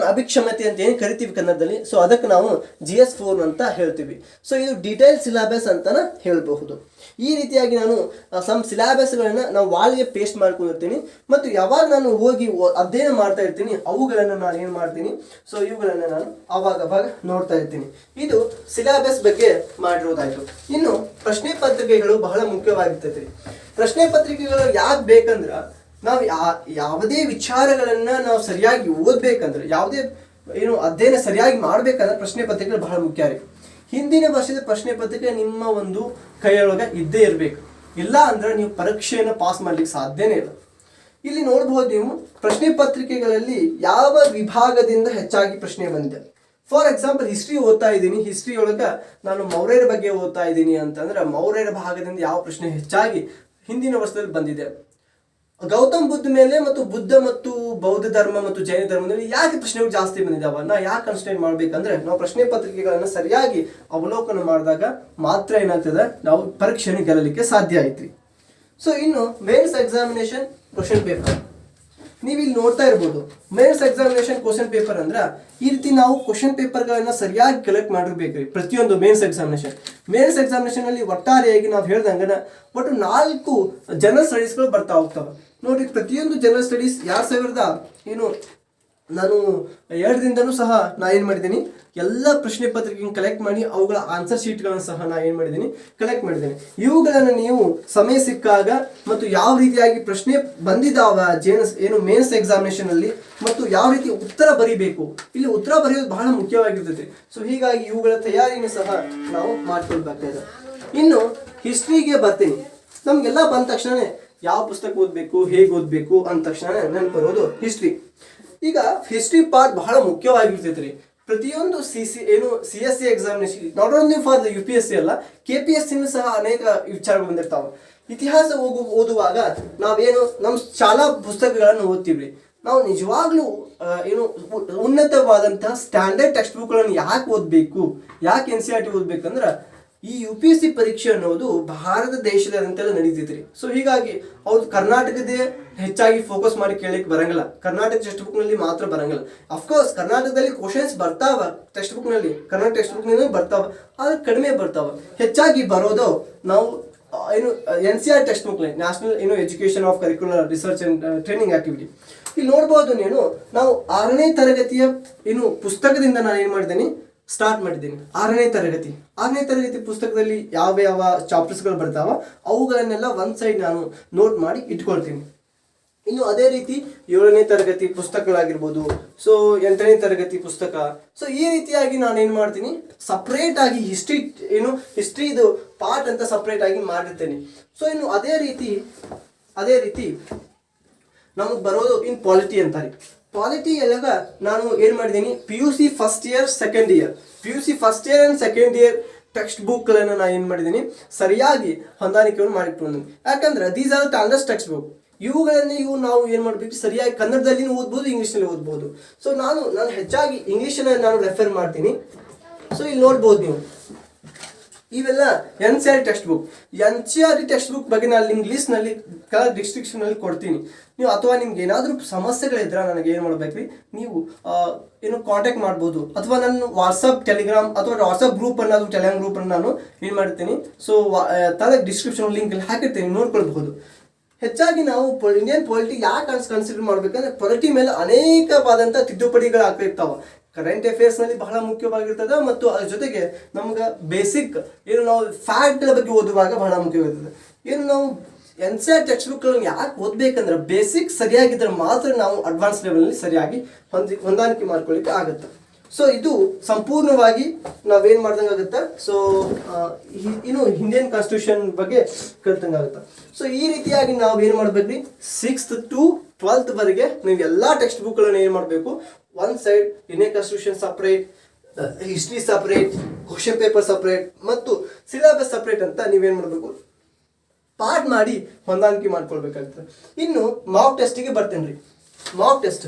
ಅಭಿಕ್ಷಮತೆ ಅಂತ ಏನು ಕರಿತೀವಿ ಕನ್ನಡದಲ್ಲಿ, ಸೊ ಅದಕ್ಕೆ ನಾವು GS4 ಅಂತ ಹೇಳ್ತೀವಿ. ಸೊ ಇದು ಡೀಟೇಲ್ ಸಿಲೆಬಸ್ ಅಂತಾನೆ ಹೇಳಬಹುದು. ಈ ರೀತಿಯಾಗಿ ನಾನು ಸಿಲೆಬಸ್ಗಳನ್ನು ನಾವು ವಾಲ್ಗೆ ಪೇಸ್ಟ್ ಮಾಡ್ಕೊಂಡಿರ್ತೀನಿ ಮತ್ತು ಯಾವಾಗ ನಾನು ಹೋಗಿ ಅಧ್ಯಯನ ಮಾಡ್ತಾ ಇರ್ತೀನಿ ಅವುಗಳನ್ನು ನಾನು ಏನು ಮಾಡ್ತೀನಿ, ಸೊ ಇವುಗಳನ್ನು ನಾನು ಅವಾಗ ನೋಡ್ತಾ ಇರ್ತೀನಿ. ಇದು ಸಿಲೆಬಸ್ ಬಗ್ಗೆ ಮಾಡಿರೋದಾಯಿತು. ಇನ್ನು ಪ್ರಶ್ನೆ ಪತ್ರಿಕೆಗಳು ಬಹಳ ಮುಖ್ಯವಾಗಿರ್ತೈತಿ. ಪ್ರಶ್ನೆ ಪತ್ರಿಕೆಗಳು ಯಾಕೆ ಬೇಕಂದ್ರೆ, ನಾವು ಯಾವುದೇ ವಿಚಾರಗಳನ್ನು ನಾವು ಸರಿಯಾಗಿ ಓದಬೇಕಂದ್ರೆ, ಯಾವುದೇ ಅಧ್ಯಯನ ಸರಿಯಾಗಿ ಮಾಡಬೇಕಂದ್ರೆ ಪ್ರಶ್ನೆ ಪತ್ರಿಕೆಗಳು ಬಹಳ ಮುಖ್ಯ ರೀ. ಹಿಂದಿನ ವರ್ಷದ ಪ್ರಶ್ನೆ ಪತ್ರಿಕೆ ನಿಮ್ಮ ಒಂದು ಕೈಯೊಳಗೆ ಇದ್ದೇ ಇರಬೇಕು. ಇಲ್ಲ ಅಂದ್ರೆ ನೀವು ಪರೀಕ್ಷೆಯನ್ನು ಪಾಸ್ ಮಾಡ್ಲಿಕ್ಕೆ ಸಾಧ್ಯನೇ ಇಲ್ಲ. ಇಲ್ಲಿ ನೋಡ್ಬೋದು ನೀವು ಪ್ರಶ್ನೆ ಪತ್ರಿಕೆಗಳಲ್ಲಿ ಯಾವ ವಿಭಾಗದಿಂದ ಹೆಚ್ಚಾಗಿ ಪ್ರಶ್ನೆ ಬಂದಿದೆ. ಫಾರ್ ಎಕ್ಸಾಂಪಲ್ ಹಿಸ್ಟ್ರಿ ಓದ್ತಾ ಇದ್ದೀನಿ, ಹಿಸ್ಟ್ರಿ ಒಳಗೆ ನಾನು ಮೌರ್ಯರ ಬಗ್ಗೆ ಓದ್ತಾ ಇದ್ದೀನಿ ಅಂತಂದ್ರೆ ಮೌರ್ಯರ ಭಾಗದಿಂದ ಯಾವ ಪ್ರಶ್ನೆ ಹೆಚ್ಚಾಗಿ ಹಿಂದಿನ ವರ್ಷದಲ್ಲಿ ಬಂದಿದೆ. ಗೌತಮ್ ಬುದ್ಧ ಮೇಲೆ ಮತ್ತು ಬುದ್ಧ ಮತ್ತು ಬೌದ್ಧ ಧರ್ಮ ಮತ್ತು ಜೈನ ಧರ್ಮದಲ್ಲಿ ಯಾಕೆ ಪ್ರಶ್ನೆಗಳು ಜಾಸ್ತಿ ಬಂದಿದ್ದಾವ, ನಾ ಯಾಕೆ ಕನ್ಸಿಡರ್ ಮಾಡ್ಬೇಕಂದ್ರೆ ನಾವು ಪ್ರಶ್ನೆ ಪತ್ರಿಕೆಗಳನ್ನು ಸರಿಯಾಗಿ ಅವಲೋಕನ ಮಾಡಿದಾಗ ಮಾತ್ರ ಏನಾಗ್ತದೆ, ನಾವು ಪರೀಕ್ಷೆಯನ್ನು ಗೆಲ್ಲಲಿಕ್ಕೆ ಸಾಧ್ಯ ಐತ್ರಿ. ಸೊ ಇನ್ನು ಮೇನ್ಸ್ ಎಕ್ಸಾಮಿನೇಷನ್ ಕ್ವಶನ್ ಪೇಪರ್ ನೀವು ಇಲ್ಲಿ ನೋಡ್ತಾ ಇರ್ಬೋದು. ಮೇನ್ಸ್ ಎಕ್ಸಾಮಿನೇಷನ್ ಕ್ವಶನ್ ಪೇಪರ್ ಅಂದ್ರೆ ಈ ರೀತಿ ನಾವು ಕ್ವಶನ್ ಪೇಪರ್ಗಳನ್ನ ಸರಿಯಾಗಿ ಕಲೆಕ್ಟ್ ಮಾಡಿರ್ಬೇಕ್ರಿ. ಪ್ರತಿಯೊಂದು ಮೇನ್ಸ್ ಎಕ್ಸಾಮಿನೇಷನ್ ಅಲ್ಲಿ ಒಟ್ಟಾರೆಯಾಗಿ ನಾವು ಹೇಳ್ದಂಗೆ ಒಟ್ಟು 4 ಜನರಲ್ ಸ್ಟಡೀಸ್ಗಳು ಬರ್ತಾ ಹೋಗ್ತವೆ ನೋಡ್ರಿ. ಪ್ರತಿಯೊಂದು ಜನರಲ್ ಸ್ಟಡೀಸ್ 2000 ನಾನು 2ರಿಂದನೂ ಸಹ ನಾ ಏನು ಮಾಡಿದ್ದೀನಿ, ಎಲ್ಲ ಪ್ರಶ್ನೆ ಪತ್ರಿಕೆ ಕಲೆಕ್ಟ್ ಮಾಡಿ ಅವುಗಳ ಆನ್ಸರ್ ಶೀಟ್ಗಳನ್ನು ಸಹ ನಾ ಏನು ಮಾಡಿದ್ದೀನಿ, ಕಲೆಕ್ಟ್ ಮಾಡಿದ್ದೀನಿ. ಇವುಗಳನ್ನು ನೀವು ಸಮಯ ಸಿಕ್ಕಾಗ ಮತ್ತು ಯಾವ ರೀತಿಯಾಗಿ ಪ್ರಶ್ನೆ ಬಂದಿದ್ದಾವ ಮೇನ್ಸ್ ಎಕ್ಸಾಮಿನೇಷನ್ ಅಲ್ಲಿ ಮತ್ತು ಯಾವ ರೀತಿ ಉತ್ತರ ಬರೀಬೇಕು, ಇಲ್ಲಿ ಉತ್ತರ ಬರೆಯೋದು ಬಹಳ ಮುಖ್ಯವಾಗಿರ್ತೈತಿ. ಸೊ ಹೀಗಾಗಿ ಇವುಗಳ ತಯಾರಿಯನ್ನು ಸಹ ನಾವು ಮಾಡ್ಕೊಳ್ಬೇಕಾಗಿದೆ. ಇನ್ನು ಹಿಸ್ಟ್ರಿಗೆ ಬರ್ತೀನಿ. ನಮಗೆಲ್ಲ ಬಂದ ತಕ್ಷಣ ಯಾವ ಪುಸ್ತಕ ಓದಬೇಕು, ಹೇಗೆ ಓದಬೇಕು ಅಂದ ತಕ್ಷಣ ನೆನಪು ಬರೋದು ಹಿಸ್ಟ್ರಿ. ಈಗ ಹಿಸ್ಟ್ರಿ ಪಾರ್ಟ್ ಬಹಳ ಮುಖ್ಯವಾಗಿರ್ತೈತೆ ರೀ. ಪ್ರತಿಯೊಂದು CSC examination, not only for the UPSC ಅಲ್ಲ, KPSC ಸಹ ಅನೇಕ ವಿಚಾರಗಳು ಬಂದಿರ್ತಾವೆ. ಇತಿಹಾಸ ಓದುವಾಗ ನಾವೇನು ನಮ್ಮ ಶಾಲಾ ಪುಸ್ತಕಗಳನ್ನು ಓದ್ತೀವಿ. ನಾವು ನಿಜವಾಗ್ಲೂ ಉನ್ನತವಾದಂತಹ ಸ್ಟ್ಯಾಂಡರ್ಡ್ ಟೆಕ್ಸ್ಟ್ ಬುಕ್ಗಳನ್ನು ಯಾಕೆ ಓದಬೇಕು, ಯಾಕೆ NCERT ಓದಬೇಕಂದ್ರೆ ಈ UPSC ಪರೀಕ್ಷೆ ಅನ್ನೋದು ಭಾರತ ದೇಶದಂತೆಲ್ಲ ನಡೀತೈತ್ರಿ. ಸೊ ಹೀಗಾಗಿ ಅವ್ರು ಕರ್ನಾಟಕದೇ ಹೆಚ್ಚಾಗಿ ಫೋಕಸ್ ಮಾಡಿ ಕೇಳಲಿಕ್ಕೆ ಬರಂಗಿಲ್ಲ. ಕರ್ನಾಟಕ ಟೆಕ್ಸ್ಟ್ ಬುಕ್ನಲ್ಲಿ ಮಾತ್ರ ಬರಂಗಿಲ್ಲ. ಅಫ್ಕೋರ್ಸ್ ಕರ್ನಾಟಕದಲ್ಲಿ ಕ್ವಶನ್ಸ್ ಬರ್ತಾವ ಟೆಕ್ಸ್ಟ್ ಬುಕ್ನಲ್ಲಿ, ಕರ್ನಾಟಕ ಟೆಕ್ಸ್ಟ್ ಬುಕ್ನಲ್ಲಿ ಬರ್ತಾವ, ಆದ್ರೆ ಕಡಿಮೆ ಬರ್ತಾವ. ಹೆಚ್ಚಾಗಿ ಬರೋದು ನಾವು NCERT ಟೆಕ್ಸ್ಟ್ ಬುಕ್ನಲ್ಲಿ, national education of curricular research and training activity. ಇಲ್ಲಿ ನೋಡ್ಬೋದು ನಾವು 6ನೇ ತರಗತಿಯ ಪುಸ್ತಕದಿಂದ ನಾನು ಏನು ಮಾಡಿದ್ದೀನಿ, ಸ್ಟಾರ್ಟ್ ಮಾಡಿದ್ದೀನಿ. 6ನೇ ತರಗತಿ ಪುಸ್ತಕದಲ್ಲಿ ಯಾವ ಚಾಪ್ಟರ್ಸ್ಗಳು ಬರ್ತಾವ ಅವುಗಳನ್ನೆಲ್ಲ ಒಂದು ಸೈಡ್ ನಾನು ನೋಟ್ ಮಾಡಿ ಇಟ್ಕೊಳ್ತೀನಿ. ಇನ್ನು ಅದೇ ರೀತಿ 7ನೇ ತರಗತಿ ಪುಸ್ತಕಗಳಾಗಿರ್ಬೋದು, ಸೊ 8ನೇ ತರಗತಿ ಪುಸ್ತಕ. ಸೊ ಈ ರೀತಿಯಾಗಿ ನಾನು ಏನು ಮಾಡ್ತೀನಿ, ಸಪ್ರೇಟ್ ಆಗಿ ಹಿಸ್ಟ್ರಿದು ಪಾರ್ಟ್ ಅಂತ ಸಪ್ರೇಟ್ ಆಗಿ ಮಾಡಿರ್ತೇನೆ. ಸೊ ಇನ್ನು ಅದೇ ರೀತಿ ನಮಗೆ ಬರೋದು ಪಾಲಿಟಿ ಅಂತಾರೆ. ಪಾಲಿಟಿ ಎಲ್ಲಾಗ ನಾನು ಏನು ಮಾಡಿದ್ದೀನಿ, PUC first year and second year text ಬುಕ್ಗಳನ್ನು ನಾನು ಏನು ಮಾಡಿದ್ದೀನಿ, ಸರಿಯಾಗಿ ಹೊಂದಾಣಿಕೆಯನ್ನು ಮಾಡಿಟ್ಕೊಂಡಿದ್ದೀನಿ. ಯಾಕಂದ್ರೆ these are standard text book. ಇವುಗಳನ್ನೇ ನಾವು ಏನು ಮಾಡಬೇಕು, ಸರಿಯಾಗಿ ಕನ್ನಡದಲ್ಲಿ ಓದ್ಬೋದು, ಇಂಗ್ಲೀಷ್ನಲ್ಲಿ ಓದ್ಬೋದು. ಸೊ ನಾನು ಹೆಚ್ಚಾಗಿ ಇಂಗ್ಲೀಷನ್ನು ನಾನು ರೆಫರ್ ಮಾಡ್ತೀನಿ. ಸೊ ಇಲ್ಲಿ ನೋಡ್ಬೋದು ನೀವು ಇವೆಲ್ಲ NCERT ಟೆಕ್ಸ್ಟ್ ಬುಕ್ ಬಗ್ಗೆ ನಾನು ನಿಮ್ಗೆ ಲಿಸ್ಟ್ನಲ್ಲಿ ಕೆಳಗೆ ಡಿಸ್ಕ್ರಿಪ್ಷನಲ್ಲಿ ಕೊಡ್ತೀನಿ. ನೀವು ಅಥವಾ ನಿಮ್ಗೆ ಏನಾದರೂ ಸಮಸ್ಯೆಗಳಿದ್ರೆ ನನಗೆ ಏನು ಮಾಡ್ಬೇಕ್ರಿ, ನೀವು ಕಾಂಟ್ಯಾಕ್ಟ್ ಮಾಡ್ಬೋದು. ಅಥವಾ ನನ್ನ ಟೆಲಿಗ್ರಾಮ್ ಗ್ರೂಪ್ ಟೆಲಿಗ್ರಾಮ್ ಗ್ರೂಪನ್ನು ನಾನು ಏನು ಮಾಡ್ತೀನಿ, ಸೊ ಕೆಳಗೆ ಡಿಸ್ಕ್ರಿಪ್ಷನ್ ಲಿಂಕಲ್ಲಿ ಹಾಕಿರ್ತೀನಿ, ನೋಡ್ಕೊಳ್ಬಹುದು. ಹೆಚ್ಚಾಗಿ ನಾವು ಇಂಡಿಯನ್ ಪಾಲಿಟಿ ಯಾಕೆ ಕನ್ಸಿಡರ್ ಮಾಡ್ಬೇಕಂದ್ರೆ ಪಾಲಿಟಿ ಮೇಲೆ ಅನೇಕವಾದಂಥ ತಿದ್ದುಪಡಿಗಳು ಇರ್ತಾವೆ. ಕರೆಂಟ್ ಅಫೇರ್ಸ್ನಲ್ಲಿ ಬಹಳ ಮುಖ್ಯವಾಗಿರ್ತದೆ ಮತ್ತು ಅದ್ರ ಜೊತೆಗೆ ನಮ್ಗೆ ಬೇಸಿಕ್ ನಾವು ಫ್ಯಾಕ್ಟ್ಗಳ ಬಗ್ಗೆ ಓದುವಾಗ ಬಹಳ ಮುಖ್ಯವಾಗಿರ್ತದೆ. ನಾವು NCERT ಟೆಕ್ಸ್ಟ್ ಬುಕ್ಗಳನ್ನು ಯಾಕೆ ಓದಬೇಕಂದ್ರೆ ಬೇಸಿಕ್ ಸರಿಯಾಗಿದ್ದರೆ ಮಾತ್ರ ನಾವು ಅಡ್ವಾನ್ಸ್ ಲೆವೆಲ್ನಲ್ಲಿ ಸರಿಯಾಗಿ ಹೊಂದಾಣಿಕೆ ಮಾಡ್ಕೊಳ್ಳಿಕ್ಕೆ ಆಗುತ್ತೆ. ಸೊ ಇದು ಸಂಪೂರ್ಣವಾಗಿ ನಾವೇನು ಮಾಡ್ದಂಗೆ ಆಗುತ್ತೆ, ಸೊ ಇಂಡಿಯನ್ ಕಾನ್ಸ್ಟಿಟ್ಯೂಷನ್ ಬಗ್ಗೆ ಕಲ್ತಂಗೆ ಆಗುತ್ತೆ. ಸೊ ಈ ರೀತಿಯಾಗಿ ನಾವು ಏನು ಮಾಡಬೇಕ್ರಿ, 6th to 12th ವರೆಗೆ ನೀವು ಎಲ್ಲ ಟೆಕ್ಸ್ಟ್ ಬುಕ್ಗಳನ್ನು ಏನು ಮಾಡಬೇಕು, one side Indian constitution separate, history separate, question paper separate ಮತ್ತು ಸಿಲೆಬಸ್ ಸಪ್ರೇಟ್ ಅಂತ ನೀವೇನು ಮಾಡಬೇಕು, ಪಾರ್ಟ್ ಮಾಡಿ ಹೊಂದಾಣಿಕೆ ಮಾಡ್ಕೊಳ್ಬೇಕಾಗ್ತದೆ. ಇನ್ನು ಮಾಕ್ ಟೆಸ್ಟಿಗೆ ಬರ್ತೇನೆ ರೀ. Mock test,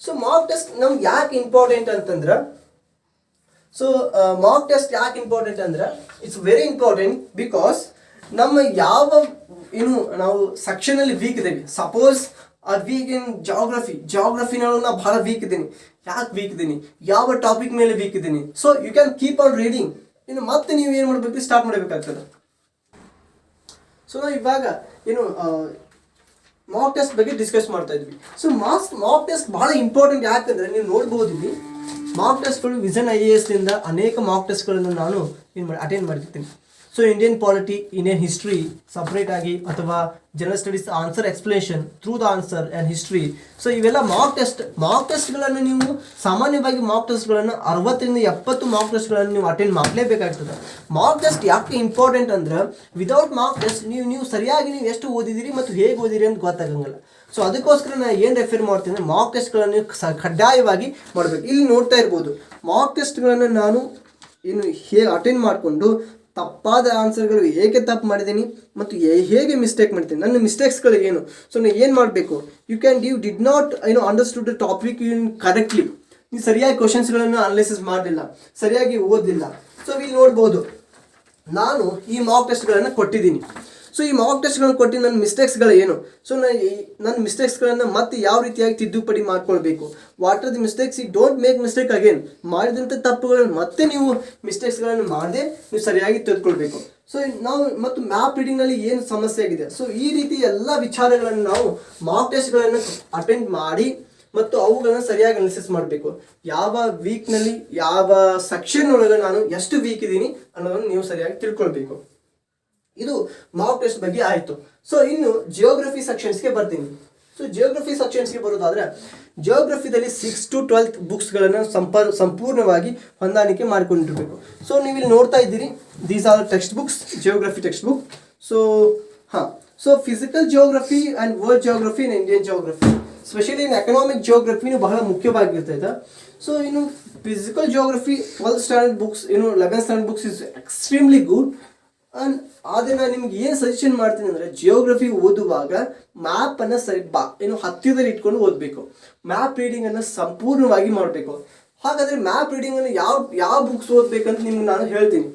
so mock test ನಮ್ಗೆ ಯಾಕೆ ಇಂಪಾರ್ಟೆಂಟ್ ಅಂತಂದ್ರೆ, ಸೊ ಮಾಕ್ ಟೆಸ್ಟ್ ಯಾಕೆ ಇಂಪಾರ್ಟೆಂಟ್ ಅಂದ್ರೆ ಇಟ್ಸ್ ವೆರಿ ಇಂಪಾರ್ಟೆಂಟ್ ಬಿಕಾಸ್ ನಮ್ಮ ಯಾವ ಏನು ನಾವು ಸೆಕ್ಷನಲ್ಲಿ ವೀಕ್ ಇದ್ದೀವಿ, ಸಪೋಸ್ ಅದು ವೀಕ್ ಇನ್ ಜಾಗ್ರಫಿನೊಳಗೆ ನಾವು ಭಾಳ ವೀಕ್ ಇದ್ದೀನಿ. ಯಾಕೆ ವೀಕ್ ಇದ್ದೀನಿ, ಯಾವ ಟಾಪಿಕ್ ಮೇಲೆ ವೀಕ್ ಇದ್ದೀನಿ, so you can keep on reading. ಇನ್ನು ಮತ್ತೆ ನೀವು ಏನು ಮಾಡಬೇಕು, ಸ್ಟಾರ್ಟ್ ಮಾಡಬೇಕಾಗ್ತದೆ. ಸೊ ನಾವು ಇವಾಗ ಏನು ಮಾಕ್ ಟೆಸ್ಟ್ ಬಗ್ಗೆ ಡಿಸ್ಕಸ್ ಮಾಡ್ತಾ ಇದ್ವಿ. ಸೊ ಮಾಕ್ ಟೆಸ್ಟ್ ಭಾಳ ಇಂಪಾರ್ಟೆಂಟ್. ಯಾಕಂದರೆ ನೀವು ನೋಡ್ಬೋದು ಇಲ್ಲಿ ಮಾಕ್ ಟೆಸ್ಟ್ಗಳು ವಿಷನ್ IAS ನಿಂದ ಅನೇಕ ಮಾಕ್ ಟೆಸ್ಟ್ಗಳನ್ನು ನಾನು ಅಟೆಂಡ್ ಮಾಡಿರ್ತೀನಿ. So Indian polity, Indian history separate ಆಗಿ, ಅಥವಾ general studies answer explanation through the answer and history. So ಇವೆಲ್ಲ ಮಾಕ್ ಟೆಸ್ಟ್ಗಳನ್ನು ನೀವು ಸಾಮಾನ್ಯವಾಗಿ ಮಾಕ್ ಟೆಸ್ಟ್ಗಳನ್ನು 60ರಿಂದ 70 ಮಾಕ್ ಟೆಸ್ಟ್ಗಳನ್ನು ನೀವು ಅಟೆಂಡ್ ಮಾಡಲೇಬೇಕಾಗ್ತದೆ. ಮಾಕ್ ಟೆಸ್ಟ್ ಯಾಕೆ ಇಂಪಾರ್ಟೆಂಟ್ ಅಂದ್ರೆ ವಿದೌಟ್ ಮಾಕ್ ಟೆಸ್ಟ್ ನೀವು ಸರಿಯಾಗಿ ನೀವು ಎಷ್ಟು ಓದಿದ್ದೀರಿ ಮತ್ತು ಹೇಗೆ ಓದಿರಿ ಅಂತ ಗೊತ್ತಾಗಂಗಿಲ್ಲ. ಸೊ ಅದಕ್ಕೋಸ್ಕರ ನಾನು ಏನು ರೆಫರ್ ಮಾಡ್ತೀನಿ ಅಂದರೆ ಮಾಕ್ ಟೆಸ್ಟ್ಗಳನ್ನು ಕಡ್ಡಾಯವಾಗಿ ಮಾಡಬೇಕು. ಇಲ್ಲಿ ನೋಡ್ತಾ ಇರ್ಬೋದು ಮಾಕ್ ಟೆಸ್ಟ್ಗಳನ್ನು ನಾನು ಏನು ಹೇಗೆ ಅಟೆಂಡ್ ಮಾಡಿಕೊಂಡು ತಪ್ಪಾದ ಆನ್ಸರ್ಗಳು ಹೇಗೆ ತಪ್ಪು ಮಾಡಿದ್ದೀನಿ ಮತ್ತು ಹೇಗೆ ಮಿಸ್ಟೇಕ್ ಮಾಡ್ತೀನಿ, ನನ್ನ ಮಿಸ್ಟೇಕ್ಸ್ಗಳು ಏನು. ಸೊ ನೀವು ಏನು ಮಾಡಬೇಕು, you did not understood the topic correctly. ನೀವು ಸರಿಯಾಗಿ ಕ್ವಶನ್ಸ್ಗಳನ್ನು ಅನಾಲಿಸಿಸ್ ಮಾಡಲಿಲ್ಲ, ಸರಿಯಾಗಿ ಓದಿಲ್ಲ. ಸೊ ಇಲ್ಲಿ ನೋಡ್ಬೋದು ನಾನು ಈ ಮಾಕ್ ಟೆಸ್ಟ್ಗಳನ್ನು ಕೊಟ್ಟಿದ್ದೀನಿ. ಸೊ ಈ ಮಾಕ್ ಟೆಸ್ಟ್ಗಳನ್ನು ಕೊಟ್ಟು ನನ್ನ ಮಿಸ್ಟೇಕ್ಸ್ಗಳು ಏನು, ಸೊ ನನ್ನ ಮಿಸ್ಟೇಕ್ಸ್ಗಳನ್ನು ಮತ್ತೆ ಯಾವ ರೀತಿಯಾಗಿ ತಿದ್ದುಪಡಿ ಮಾಡ್ಕೊಳ್ಬೇಕು, ವಾಟ್ ಆರ್ ದಿ ಮಿಸ್ಟೇಕ್ಸ್, ಈ ಡೋಂಟ್ ಮೇಕ್ ಮಿಸ್ಟೇಕ್ ಅಗೇನ್. ಮಾಡಿದಂಥ ತಪ್ಪುಗಳನ್ನು ಮತ್ತೆ ನೀವು ಮಿಸ್ಟೇಕ್ಸ್ಗಳನ್ನು ಮಾಡದೆ ನೀವು ಸರಿಯಾಗಿ ತಿಳ್ಕೊಳ್ಬೇಕು. ಸೊ ನಾವು ಮತ್ತು ಮ್ಯಾಪ್ ರೀಡಿಂಗ್ನಲ್ಲಿ ಏನು ಸಮಸ್ಯೆ ಆಗಿದೆ, ಸೊ ಈ ರೀತಿ ಎಲ್ಲ ವಿಚಾರಗಳನ್ನು ನಾವು ಮಾಕ್ ಟೆಸ್ಟ್ಗಳನ್ನು ಅಟೆಂಡ್ ಮಾಡಿ ಮತ್ತು ಅವುಗಳನ್ನು ಸರಿಯಾಗಿ ಅನಾಲಿಸಿಸ್ ಮಾಡಬೇಕು. ಯಾವ ವೀಕ್ನಲ್ಲಿ ಯಾವ ಸೆಕ್ಷನ್ ಒಳಗೆ ನಾನು ಎಷ್ಟು ವೀಕ್ ಇದ್ದೀನಿ ಅನ್ನೋದನ್ನು ನೀವು ಸರಿಯಾಗಿ ತಿಳ್ಕೊಳ್ಬೇಕು. ಇದು ಮಾಕ್ ಟೆಸ್ಟ್ ಬಗ್ಗೆ ಆಯಿತು. ಸೊ ಇನ್ನು ಜಿಯೋಗ್ರಫಿ ಸೆಕ್ಷನ್ಸ್ಗೆ ಬರ್ತೀನಿ. ಸೊ ಜಿಯೋಗ್ರಫಿ ಸೆಕ್ಷನ್ಸ್ಗೆ ಬರೋದಾದರೆ ಜಿಯೋಗ್ರಫಿದಲ್ಲಿ 6 to 12 ಬುಕ್ಸ್ಗಳನ್ನು ಸಂಪೂರ್ಣವಾಗಿ ಹೊಂದಾಣಿಕೆ ಮಾಡಿಕೊಂಡಿರಬೇಕು. ಸೊ ನೀವು ಇಲ್ಲಿ ನೋಡ್ತಾ ಇದ್ದೀರಿ, these are text books, geography text book. So physical geography and world geography and Indian geography, specially in economic ಜಿಯೋಗ್ರಫಿನೂ ಬಹಳ ಮುಖ್ಯವಾಗಿರ್ತೈತೆ. ಸೊ ಇನ್ನು physical geography 12th standard books, 11th standard books is extremely good. And ಆದರೆ ನಾನು ನಿಮ್ಗೆ ಏನು suggestion ಮಾಡ್ತೀನಿ ಅಂದರೆ ಜಿಯೋಗ್ರಫಿ ಓದುವಾಗ ಮ್ಯಾಪನ್ನು ಹತ್ತಿರದಲ್ಲಿ ಇಟ್ಕೊಂಡು ಓದಬೇಕು. ಮ್ಯಾಪ್ ರೀಡಿಂಗನ್ನು ಸಂಪೂರ್ಣವಾಗಿ ಮಾಡಬೇಕು. ಹಾಗಾದರೆ ಮ್ಯಾಪ್ ರೀಡಿಂಗನ್ನು ಯಾವ ಬುಕ್ಸ್ ಓದಬೇಕಂತ ನಿಮ್ಗೆ ನಾನು ಹೇಳ್ತೀನಿ.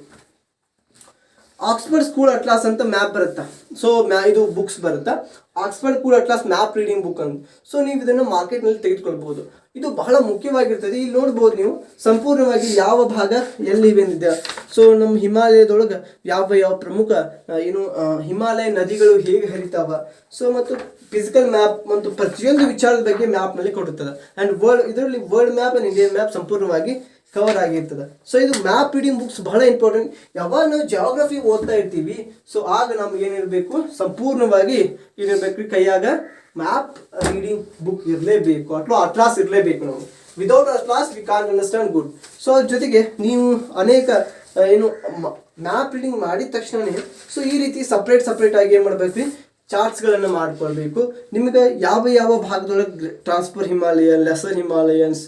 ಆಕ್ಸ್ಫರ್ಡ್ ಸ್ಕೂಲ್ ಅಟ್ಲಾಸ್ ಅಂತ ಮ್ಯಾಪ್ ಬರುತ್ತಾ, ಸೊ ಇದು ಬುಕ್ಸ್ ಬರುತ್ತಾ, Oxford school atlas map reading book ಅಂತ. ಸೊ ನೀವು ಇದನ್ನು ಮಾರ್ಕೆಟ್ನಲ್ಲಿ ತೆಗೆದುಕೊಳ್ಬೋದು. ಇದು ಬಹಳ ಮುಖ್ಯವಾಗಿರ್ತದೆ. ಇಲ್ಲಿ ನೋಡ್ಬೋದು ನೀವು ಸಂಪೂರ್ಣವಾಗಿ ಯಾವ ಭಾಗ ಎಲ್ಲಿ ಬಂದಿದೆ. ಸೊ ನಮ್ಮ ಹಿಮಾಲಯದೊಳಗೆ ಯಾವ ಪ್ರಮುಖ ಹಿಮಾಲಯ ನದಿಗಳು ಹೇಗೆ ಹರಿತಾವ, ಸೊ ಮತ್ತು ಫಿಸಿಕಲ್ ಮ್ಯಾಪ್ ಮತ್ತು ಪ್ರತಿಯೊಂದು ವಿಚಾರದ ಬಗ್ಗೆ ಮ್ಯಾಪ್ನಲ್ಲಿ ಕೊಡುತ್ತದೆ. ಆ್ಯಂಡ್ ಇದರಲ್ಲಿ world map and Indian map ಸಂಪೂರ್ಣವಾಗಿ ಕವರ್ ಆಗಿರ್ತದೆ. ಸೊ ಇದು ಮ್ಯಾಪ್ ರೀಡಿಂಗ್ ಬುಕ್ಸ್ ಬಹಳ ಇಂಪಾರ್ಟೆಂಟ್. ಯಾವಾಗ ನಾವು ಜಿಯೋಗ್ರಫಿ ಓದ್ತಾ ಇರ್ತೀವಿ, ಸೊ ಆಗ ನಮ್ಗೆ ಏನಿರಬೇಕು, ಸಂಪೂರ್ಣವಾಗಿ ಏನಿರಬೇಕು, ಕೈಯಾಗ ಮ್ಯಾಪ್ ರೀಡಿಂಗ್ ಬುಕ್ ಇರಲೇಬೇಕು, ಅಥವಾ ಅಟ್ಲಾಸ್ ಇರಲೇಬೇಕು. ನಾವು without atlas we can't understand good. So ಅದ್ರ ಜೊತೆಗೆ ನೀವು ಅನೇಕ ಮ್ಯಾಪ್ ರೀಡಿಂಗ್ ಮಾಡಿದ ತಕ್ಷಣವೇ ಸೊ ಈ ರೀತಿ ಸಪ್ರೇಟ್ ಆಗಿ ಏನು ಮಾಡಬೇಕು, ಚಾರ್ಟ್ಸ್ಗಳನ್ನು ಮಾಡ್ಕೊಳ್ಬೇಕು. ನಿಮಗೆ ಯಾವ ಭಾಗದೊಳಗೆ transfer Himalayan, lesser Himalayans,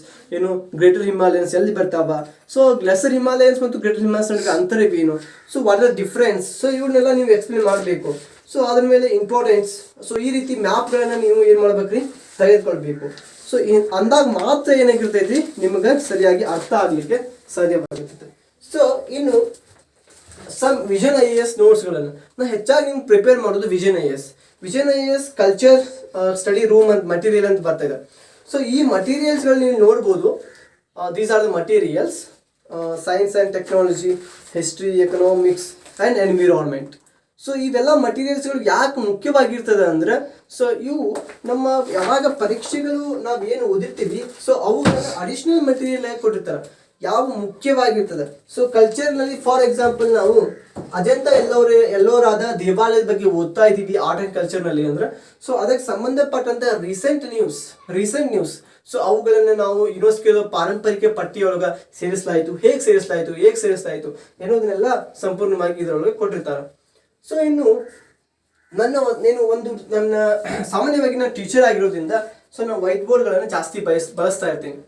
greater Himalayans ಎಲ್ಲಿ ಬರ್ತಾವ, ಸೊ ಲೆಸರ್ ಹಿಮಾಲಯನ್ಸ್ ಮತ್ತು ಗ್ರೇಟರ್ ಹಿಮಾಲಯನ್ಸ್ ಅಂತರವೇನು, so what are difference, so ಇವನ್ನೆಲ್ಲ ನೀವು ಎಕ್ಸ್ಪ್ಲೇನ್ ಮಾಡಬೇಕು. ಸೊ ಅದ್ರ ಮೇಲೆ ಇಂಪಾರ್ಟೆನ್ಸ್, ಸೊ ಈ ರೀತಿ ಮ್ಯಾಪ್ಗಳನ್ನು ನೀವು ಏನು ಮಾಡ್ಬೇಕ್ರಿ, ತೆಗೆದುಕೊಳ್ಬೇಕು. ಸೊ ಅಂದಾಗ ಮಾತ್ರ ಏನಾಗಿರ್ತೈತಿ, ನಿಮಗೆ ಸರಿಯಾಗಿ ಅರ್ಥ ಆಗಲಿಕ್ಕೆ ಸಾಧ್ಯವಾಗುತ್ತದೆ. ಸೊ ಇನ್ನು ವಿಷನ್ IAS ನೋಟ್ಸ್ಗಳನ್ನು ನಾನು ಹೆಚ್ಚಾಗಿ ನಿಮ್ಗೆ ಪ್ರಿಪೇರ್ ಮಾಡೋದು vision IAS culture study room ಅಂತ ಮಟೀರಿಯಲ್ ಅಂತ ಬರ್ತಾ ಇದೆ. ಸೊ ಈ ಮಟೀರಿಯಲ್ಸ್ಗಳು ನೀವು ನೋಡ್ಬೋದು. These are the materials: science and technology, history, economics and environment. So ಇವೆಲ್ಲ ಮಟೀರಿಯಲ್ಸ್ಗಳು ಯಾಕೆ ಮುಖ್ಯವಾಗಿರ್ತದೆ ಅಂದರೆ, ಸೊ ಇವು ನಮ್ಮ ಯಾವಾಗ ಪರೀಕ್ಷೆಗಳು ನಾವು ಏನು ಓದಿರ್ತೀವಿ, ಸೊ ಅವುಗಳನ್ನು ಅಡಿಷ್ನಲ್ ಮಟೀರಿಯಲ್ ಆಗಿ ಕೊಟ್ಟಿರ್ತಾರೆ, ಯಾವ ಮುಖ್ಯವಾಗಿರ್ತದೆ. ಸೊ ಕಲ್ಚರ್ನಲ್ಲಿ ಫಾರ್ ಎಕ್ಸಾಂಪಲ್ ನಾವು ಅಜಂತ ಎಲ್ಲೋರಾದ ದೇವಾಲಯದ ಬಗ್ಗೆ ಓದ್ತಾ ಇದ್ದೀವಿ ಆರ್ಟ್ ಆ್ಯಂಡ್ ಕಲ್ಚರ್ನಲ್ಲಿ ಅಂದರೆ, ಸೊ ಅದಕ್ಕೆ ಸಂಬಂಧಪಟ್ಟಂಥ ರೀಸೆಂಟ್ ನ್ಯೂಸ್ ಸೊ ಅವುಗಳನ್ನು ನಾವು ಯುನೆಸ್ಕೋ ಪಾರಂಪರಿಕ ಪಟ್ಟಿಯೊಳಗೆ ಹೇಗೆ ಸೇರಿಸಲಾಯಿತು ಅನ್ನೋದನ್ನೆಲ್ಲ ಸಂಪೂರ್ಣವಾಗಿ ಇದರೊಳಗೆ ಕೊಟ್ಟಿರ್ತಾರೆ. ಸೊ ಇನ್ನು ಸಾಮಾನ್ಯವಾಗಿ ನಾನು ಟೀಚರ್ ಆಗಿರೋದ್ರಿಂದ ಸೊ ನಾನು ವೈಟ್ ಬೋರ್ಡ್ಗಳನ್ನು ಜಾಸ್ತಿ ಬಳಸ್ತಾ ಇರ್ತೀನಿ.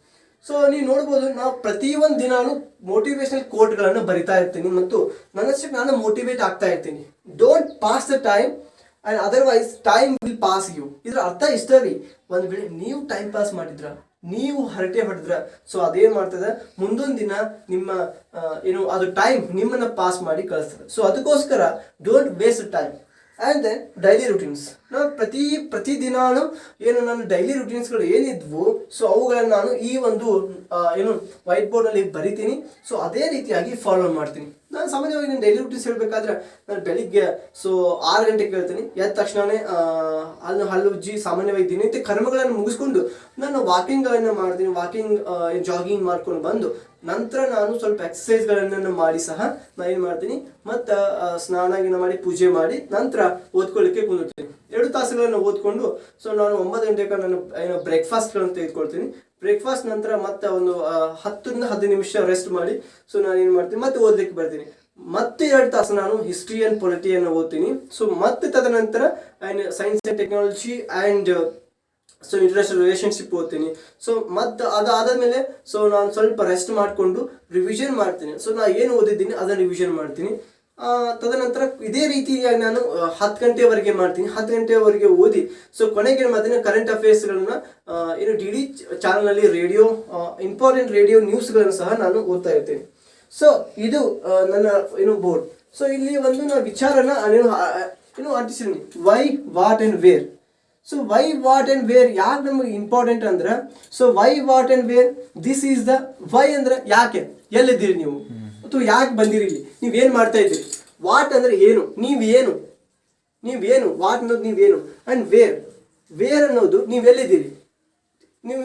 ಸೊ ನೀವು ನೋಡ್ಬೋದು, ನಾವು ಪ್ರತಿಯೊಂದು ದಿನಾನು ಮೋಟಿವೇಶನಲ್ ಕೋಟ್ಗಳನ್ನು ಬರಿತಾ ಇರ್ತೀನಿ ಮತ್ತು ನನ್ನಷ್ಟಕ್ಕೆ ನಾನು ಮೋಟಿವೇಟ್ ಆಗ್ತಾ ಇರ್ತೀನಿ. Don't pass the time and otherwise time will pass you. ಇದರ ಅರ್ಥ ಇಷ್ಟ ರೀ, ಒಂದು ವೇಳೆ ನೀವು ಟೈಮ್ ಪಾಸ್ ಮಾಡಿದ್ರ, ನೀವು ಹರಟೆ ಹೊಡೆದ್ರ, ಸೊ ಅದೇನು ಮಾಡ್ತದೆ, ಮುಂದೊಂದು ದಿನ ನಿಮ್ಮ ಅದು ಟೈಮ್ ನಿಮ್ಮನ್ನು ಪಾಸ್ ಮಾಡಿ ಕಳಿಸ್ತದೆ. ಸೊ ಅದಕ್ಕೋಸ್ಕರ don't waste time. And then daily routines. ನಾನು ಪ್ರತಿ ದಿನಾನು ನನ್ನ ಡೈಲಿ ರುಟೀನ್ಸ್ಗಳು ಏನಿದ್ವು, ಸೊ ಅವುಗಳನ್ನು ನಾನು ಈ ಒಂದು ವೈಟ್ ಬೋರ್ಡಲ್ಲಿ ಬರಿತೀನಿ. ಸೊ ಅದೇ ರೀತಿಯಾಗಿ ಫಾಲೋ ಮಾಡ್ತೀನಿ. ನಾನು ಸಾಮಾನ್ಯವಾಗಿ ನಾನು ಡೈಲಿ ರುಟೀನ್ಸ್ ಹೇಳಬೇಕಾದ್ರೆ, ನಾನು ಬೆಳಿಗ್ಗೆ 6 ಗಂಟೆಗೆ ಹೇಳ್ತೀನಿ. ಎದ್ದ ತಕ್ಷಣವೇ ಹಲ್ಲು ಉಜ್ಜಿ ಸಾಮಾನ್ಯವಾಗಿ ದಿನನಿತ್ಯ ಕರ್ಮಗಳನ್ನು ಮುಗಿಸ್ಕೊಂಡು ನಾನು ವಾಕಿಂಗ್ಗಳನ್ನು ಮಾಡ್ತೀನಿ. ಜಾಗಿಂಗ್ ಮಾಡ್ಕೊಂಡು ಬಂದು ನಂತರ ನಾನು ಸ್ವಲ್ಪ ಎಕ್ಸಸೈಸ್ಗಳನ್ನು ಮಾಡಿ ಸಹ ನಾನು ಏನು ಮಾಡ್ತೀನಿ, ಮತ್ತು ಸ್ನಾನ ಮಾಡಿ ಪೂಜೆ ಮಾಡಿ ನಂತರ ಓದ್ಕೊಳ್ಳಿಕ್ಕೆ ಕುಂದಿರ್ತೀನಿ. 2 ತಾಸುಗಳನ್ನು ಓದ್ಕೊಂಡು ಸೊ ನಾನು 9 ಗಂಟೆಗೆ ನಾನು ಬ್ರೇಕ್ಫಾಸ್ಟ್ಗಳನ್ನು ತೆಗೆದುಕೊಳ್ತೀನಿ. ಬ್ರೇಕ್ಫಾಸ್ಟ್ ನಂತರ ಮತ್ತೆ ಒಂದು 10 ರಿಂದ 15 ನಿಮಿಷ ರೆಸ್ಟ್ ಮಾಡಿ ಸೊ ನಾನು ಏನು ಮಾಡ್ತೀನಿ, ಮತ್ತೆ ಓದಲಿಕ್ಕೆ ಬರ್ತೀನಿ. ಮತ್ತೆ 2 ತಾಸು ನಾನು ಹಿಸ್ಟ್ರಿ ಆ್ಯಂಡ್ ಪೊಲಿಟಿಯನ್ನು ಓದ್ತೀನಿ. ಸೊ ಮತ್ತೆ ತದನಂತರ science and technology and so international relationship ಓದ್ತೀನಿ. ಸೊ ಮತ್ತು ಅದಾದಮೇಲೆ ಸೊ ನಾನು ಸ್ವಲ್ಪ ರೆಸ್ಟ್ ಮಾಡಿಕೊಂಡು ರಿವಿಷನ್ ಮಾಡ್ತೀನಿ. ಸೊ ನಾನು ಏನು ಓದಿದ್ದೀನಿ ಅದನ್ನು ರಿವಿಷನ್ ಮಾಡ್ತೀನಿ. ತದನಂತರ ಇದೇ ರೀತಿಯಾಗಿ ನಾನು 10 ಗಂಟೆವರೆಗೆ ಮಾಡ್ತೀನಿ. 10 ಗಂಟೆವರೆಗೆ ಓದಿ ಸೊ ಕೊನೆಗೆ ಏನು ಮಾಡ್ತೀನಿ, ಕರೆಂಟ್ ಅಫೇರ್ಸ್ಗಳನ್ನ DD ಚಾನಲ್ನಲ್ಲಿ ಇಂಪಾರ್ಟೆಂಟ್ ರೇಡಿಯೋ ನ್ಯೂಸ್ಗಳನ್ನು ಸಹ ನಾನು ಓದ್ತಾ ಇರ್ತೀನಿ. ಸೊ ಇದು ನನ್ನ ಬೋರ್ಡ್. ಸೊ ಇಲ್ಲಿ ಒಂದು ನಾನು ವಿಚಾರನ ಅಂಟಿಸಿದ್ದೀನಿ, why, what and where. So why, what and where ಯಾಕೆ ನಮಗೆ ಇಂಪಾರ್ಟೆಂಟ್ ಅಂದ್ರೆ, so why, what and where, this is the why ಅಂದ್ರೆ ಯಾಕೆ, ಎಲ್ಲಿದ್ದೀರಿ ನೀವು ಅಥವಾ ಯಾಕೆ ಬಂದಿರಿ, ನೀವೇನು ಮಾಡ್ತಾ ಇದ್ದೀರಿ. ವಾಟ್ ಅಂದರೆ ಏನು, ನೀವೇನು, ವಾಟ್ ಅನ್ನೋದು ನೀವೇನು, ಆ್ಯಂಡ್ ವೇರ್ ಅನ್ನೋದು ನೀವೆಲ್ಲಿದ್ದೀರಿ, ನೀವು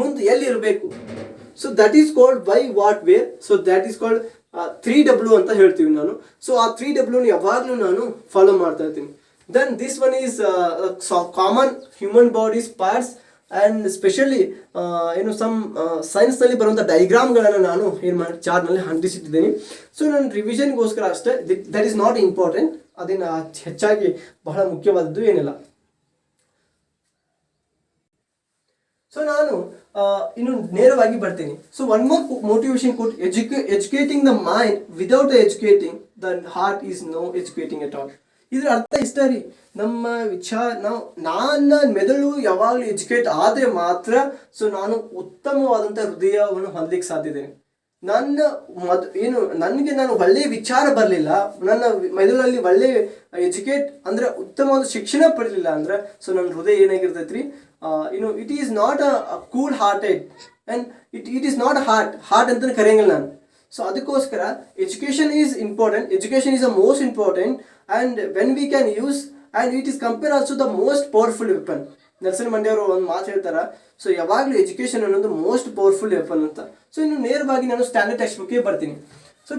ಮುಂದೆ ಎಲ್ಲಿರಬೇಕು. So that is called why, what, where. So that is called 3W ಅಂತ ಹೇಳ್ತೀವಿ ನಾನು. ಸೊ ಆ 3W ಯಾವಾಗಲೂ ನಾನು ಫಾಲೋ ಮಾಡ್ತಾ ಇರ್ತೀನಿ. Then this one is common human body's parts and especially some ಸೈನ್ಸ್ನಲ್ಲಿ ಬರುವಂಥ ಡೈಗ್ರಾಮ್ಗಳನ್ನು ನಾನು ಏನು ಮಾಡಿ ಚಾರ್ಟ್ನಲ್ಲಿ ಅಂಟಿಸಿಟ್ಟಿದ್ದೀನಿ. ಸೊ ನಾನು ರಿವಿಷನ್ಗೋಸ್ಕರ ಅಷ್ಟೇ, ದಟ್ ಈಸ್ ನಾಟ್ ಇಂಪಾರ್ಟೆಂಟ್, ಅದೇನು ಹೆಚ್ಚಾಗಿ ಬಹಳ ಮುಖ್ಯವಾದದ್ದು ಏನಿಲ್ಲ. ಸೊ ನಾನು ಇನ್ನು ನೇರವಾಗಿ ಬರ್ತೀನಿ. So one more motivation quote, educating the mind without educating the heart is no educating at all. ಇದರ ಅರ್ಥ ಇಷ್ಟ ರೀ, ನಮ್ಮ ನನ್ನ ಮೆದುಳು ಯಾವಾಗಲೂ ಎಜುಕೇಟ್ ಆದರೆ ಮಾತ್ರ ಸೊ ನಾನು ಉತ್ತಮವಾದಂಥ ಹೃದಯವನ್ನು ಹೊಂದಲಿಕ್ಕೆ ಸಾಧ್ಯದೇನೆ. ನನಗೆ ನಾನು ಒಳ್ಳೆಯ ವಿಚಾರ ಬರಲಿಲ್ಲ, ನನ್ನ ಮೆದುಳಲ್ಲಿ ಒಳ್ಳೆ ಎಜುಕೇಟ್ ಅಂದರೆ ಉತ್ತಮವಾದ ಶಿಕ್ಷಣ ಪಡಲಿಲ್ಲ ಅಂದ್ರೆ ಸೊ ನನ್ನ ಹೃದಯ ಏನಾಗಿರ್ತೈತೆ ರೀ, it is not a cool hearted and it is not heart ಅಂತಲೇ ಕರೆಯಂಗಿಲ್ಲ ನಾನು. ಸೊ ಅದಕ್ಕೋಸ್ಕರ education is important, education is the most important and when we can use and it is compare also the most powerful weapon. Nelson ಮಂಡ್ಯವರು ಒಂದು ಮಾತು ಹೇಳ್ತಾರೆ, so ಯಾವಾಗಲೂ education ಅನ್ನೋದು ಮೋಸ್ಟ್ ಪವರ್ಫುಲ್ ವೆಪನ್ ಅಂತ. ಸೊ ಇನ್ನು ನೇರವಾಗಿ ನಾನು ಸ್ಟ್ಯಾಂಡರ್ಡ್ ಟೆಕ್ಸ್ಟ್ ಬುಕ್ಗೆ ಬರ್ತೀನಿ. ಸೊ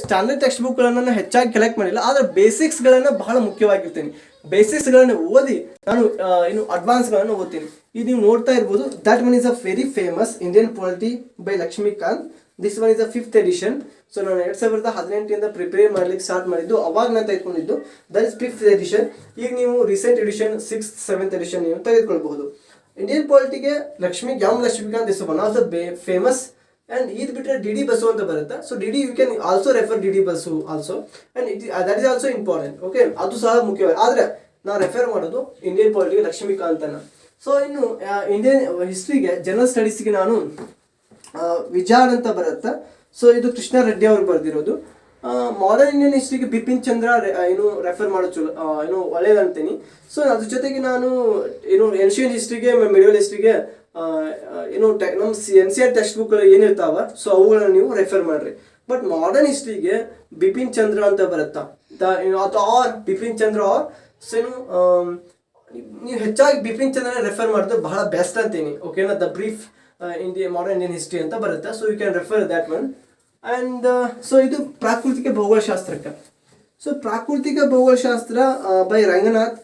ಸ್ಟ್ಯಾಂಡರ್ಡ್ ಟೆಕ್ಸ್ಟ್ ಬುಕ್ಗಳನ್ನು ನಾನು ಹೆಚ್ಚಾಗಿ ಕಲೆಕ್ಟ್ ಮಾಡಿಲ್ಲ, ಆದರೆ ಬೇಸಿಕ್ಸ್ಗಳನ್ನು ಬಹಳ ಮುಖ್ಯವಾಗಿರ್ತೀನಿ. ಬೇಸಿಕ್ಸ್ಗಳನ್ನು ಓದಿ ನಾನು ಅಡ್ವಾನ್ಸ್ಗಳನ್ನು ಓದ್ತೀನಿ. ಇದು ನೀವು ನೋಡ್ತಾ ಇರ್ಬೋದು, that one is a very famous Indian polity by Laxmikanth. This one is the 5th edition. ಸೊ ನಾನು 2018 ಪ್ರಿಪೇರ್ ಮಾಡ್ಲಿಕ್ಕೆ ಸ್ಟಾರ್ಟ್ ಮಾಡಿದ್ದು, ಅವಾಗ ನಾನು ತೆಗೆದುಕೊಂಡಿದ್ದು. That is 5th edition. ಈಗ ನೀವು recent edition 6th 7th edition ನೀವು ತೆಗೆದುಕೊಳ್ಬಹುದು. ಇಂಡಿಯನ್ ಪಾಲಿಟಿಗೆ Lakshmikanth is one of the famous. And ಇದು ಬಿಟ್ಟರೆ DD ಬಸ್ಸು ಅಂತ ಬರುತ್ತೆ. So DD you can also refer DD Basu also, and that is also important. Okay, ಅದು ಸಹ ಮುಖ್ಯವಾಗಿ, ಆದರೆ ನಾನು ರೆಫರ್ ಮಾಡೋದು ಇಂಡಿಯನ್ ಪಾಲಿಟಿಗೆ ಲಕ್ಷ್ಮೀಕಾಂತನ. ಸೊ ಇನ್ನು ಇಂಡಿಯನ್ ಹಿಸ್ಟ್ರಿಗೆ, ಜನರಲ್ ಸ್ಟಡೀಸ್ಗೆ ನಾನು ವಿಜಾಡ್ ಅಂತ ಬರುತ್ತೆ. ಸೊ ಇದು ಕೃಷ್ಣ ರೆಡ್ಡಿ ಅವರು ಬರೆದಿರೋದು. ಮಾಡರ್ನ್ ಇಂಡಿಯನ್ ಹಿಸ್ಟ್ರಿಗೆ ಬಿಪಿನ್ ಚಂದ್ರ ರೆಫರ್ ಮಾಡೋದು ಒಳ್ಳೆಯದಂತೀನಿ. ಸೊ ಅದ್ರ ಜೊತೆಗೆ ನಾನು ಏನ್ಷಿಯಂಟ್ ಹಿಸ್ಟ್ರಿಗೆ, ಮಿಡಿವಲ್ ಹಿಸ್ಟ್ರಿಗೆ ನಮ್ಮ NCERT ಟೆಕ್ಸ್ಟ್ ಬುಕ್ ಏನಿರ್ತಾವ ಸೊ ಅವುಗಳನ್ನ ನೀವು ರೆಫರ್ ಮಾಡ್ರಿ. ಬಟ್ ಮಾಡರ್ನ್ ಹಿಸ್ಟ್ರಿಗೆ ಬಿಪಿನ್ ಚಂದ್ರ ಅಂತ ಬರುತ್ತಾ, ಆರ್ ಬಿಪಿನ್ ಚಂದ್ರ ಆರ್ ಸೊ ನೀವು ಹೆಚ್ಚಾಗಿ ಬಿಪಿನ್ ಚಂದ್ರ ರೆಫರ್ ಮಾಡಿದ್ರೆ ಬಹಳ ಬೆಸ್ಟ್ ಅಂತೀನಿ. ಓಕೆನಾ, the brief modern Indian history ಅಂತ ಬರುತ್ತೆ. So you can refer that one. And so ಇದು ಪ್ರಾಕೃತಿಕ ಭೌಗೋಳಶಾಸ್ತ್ರಕ್ಕೆ. ಸೊ ಪ್ರಾಕೃತಿಕ ಭೌಗೋಳಶಾಸ್ತ್ರ by Ranganath,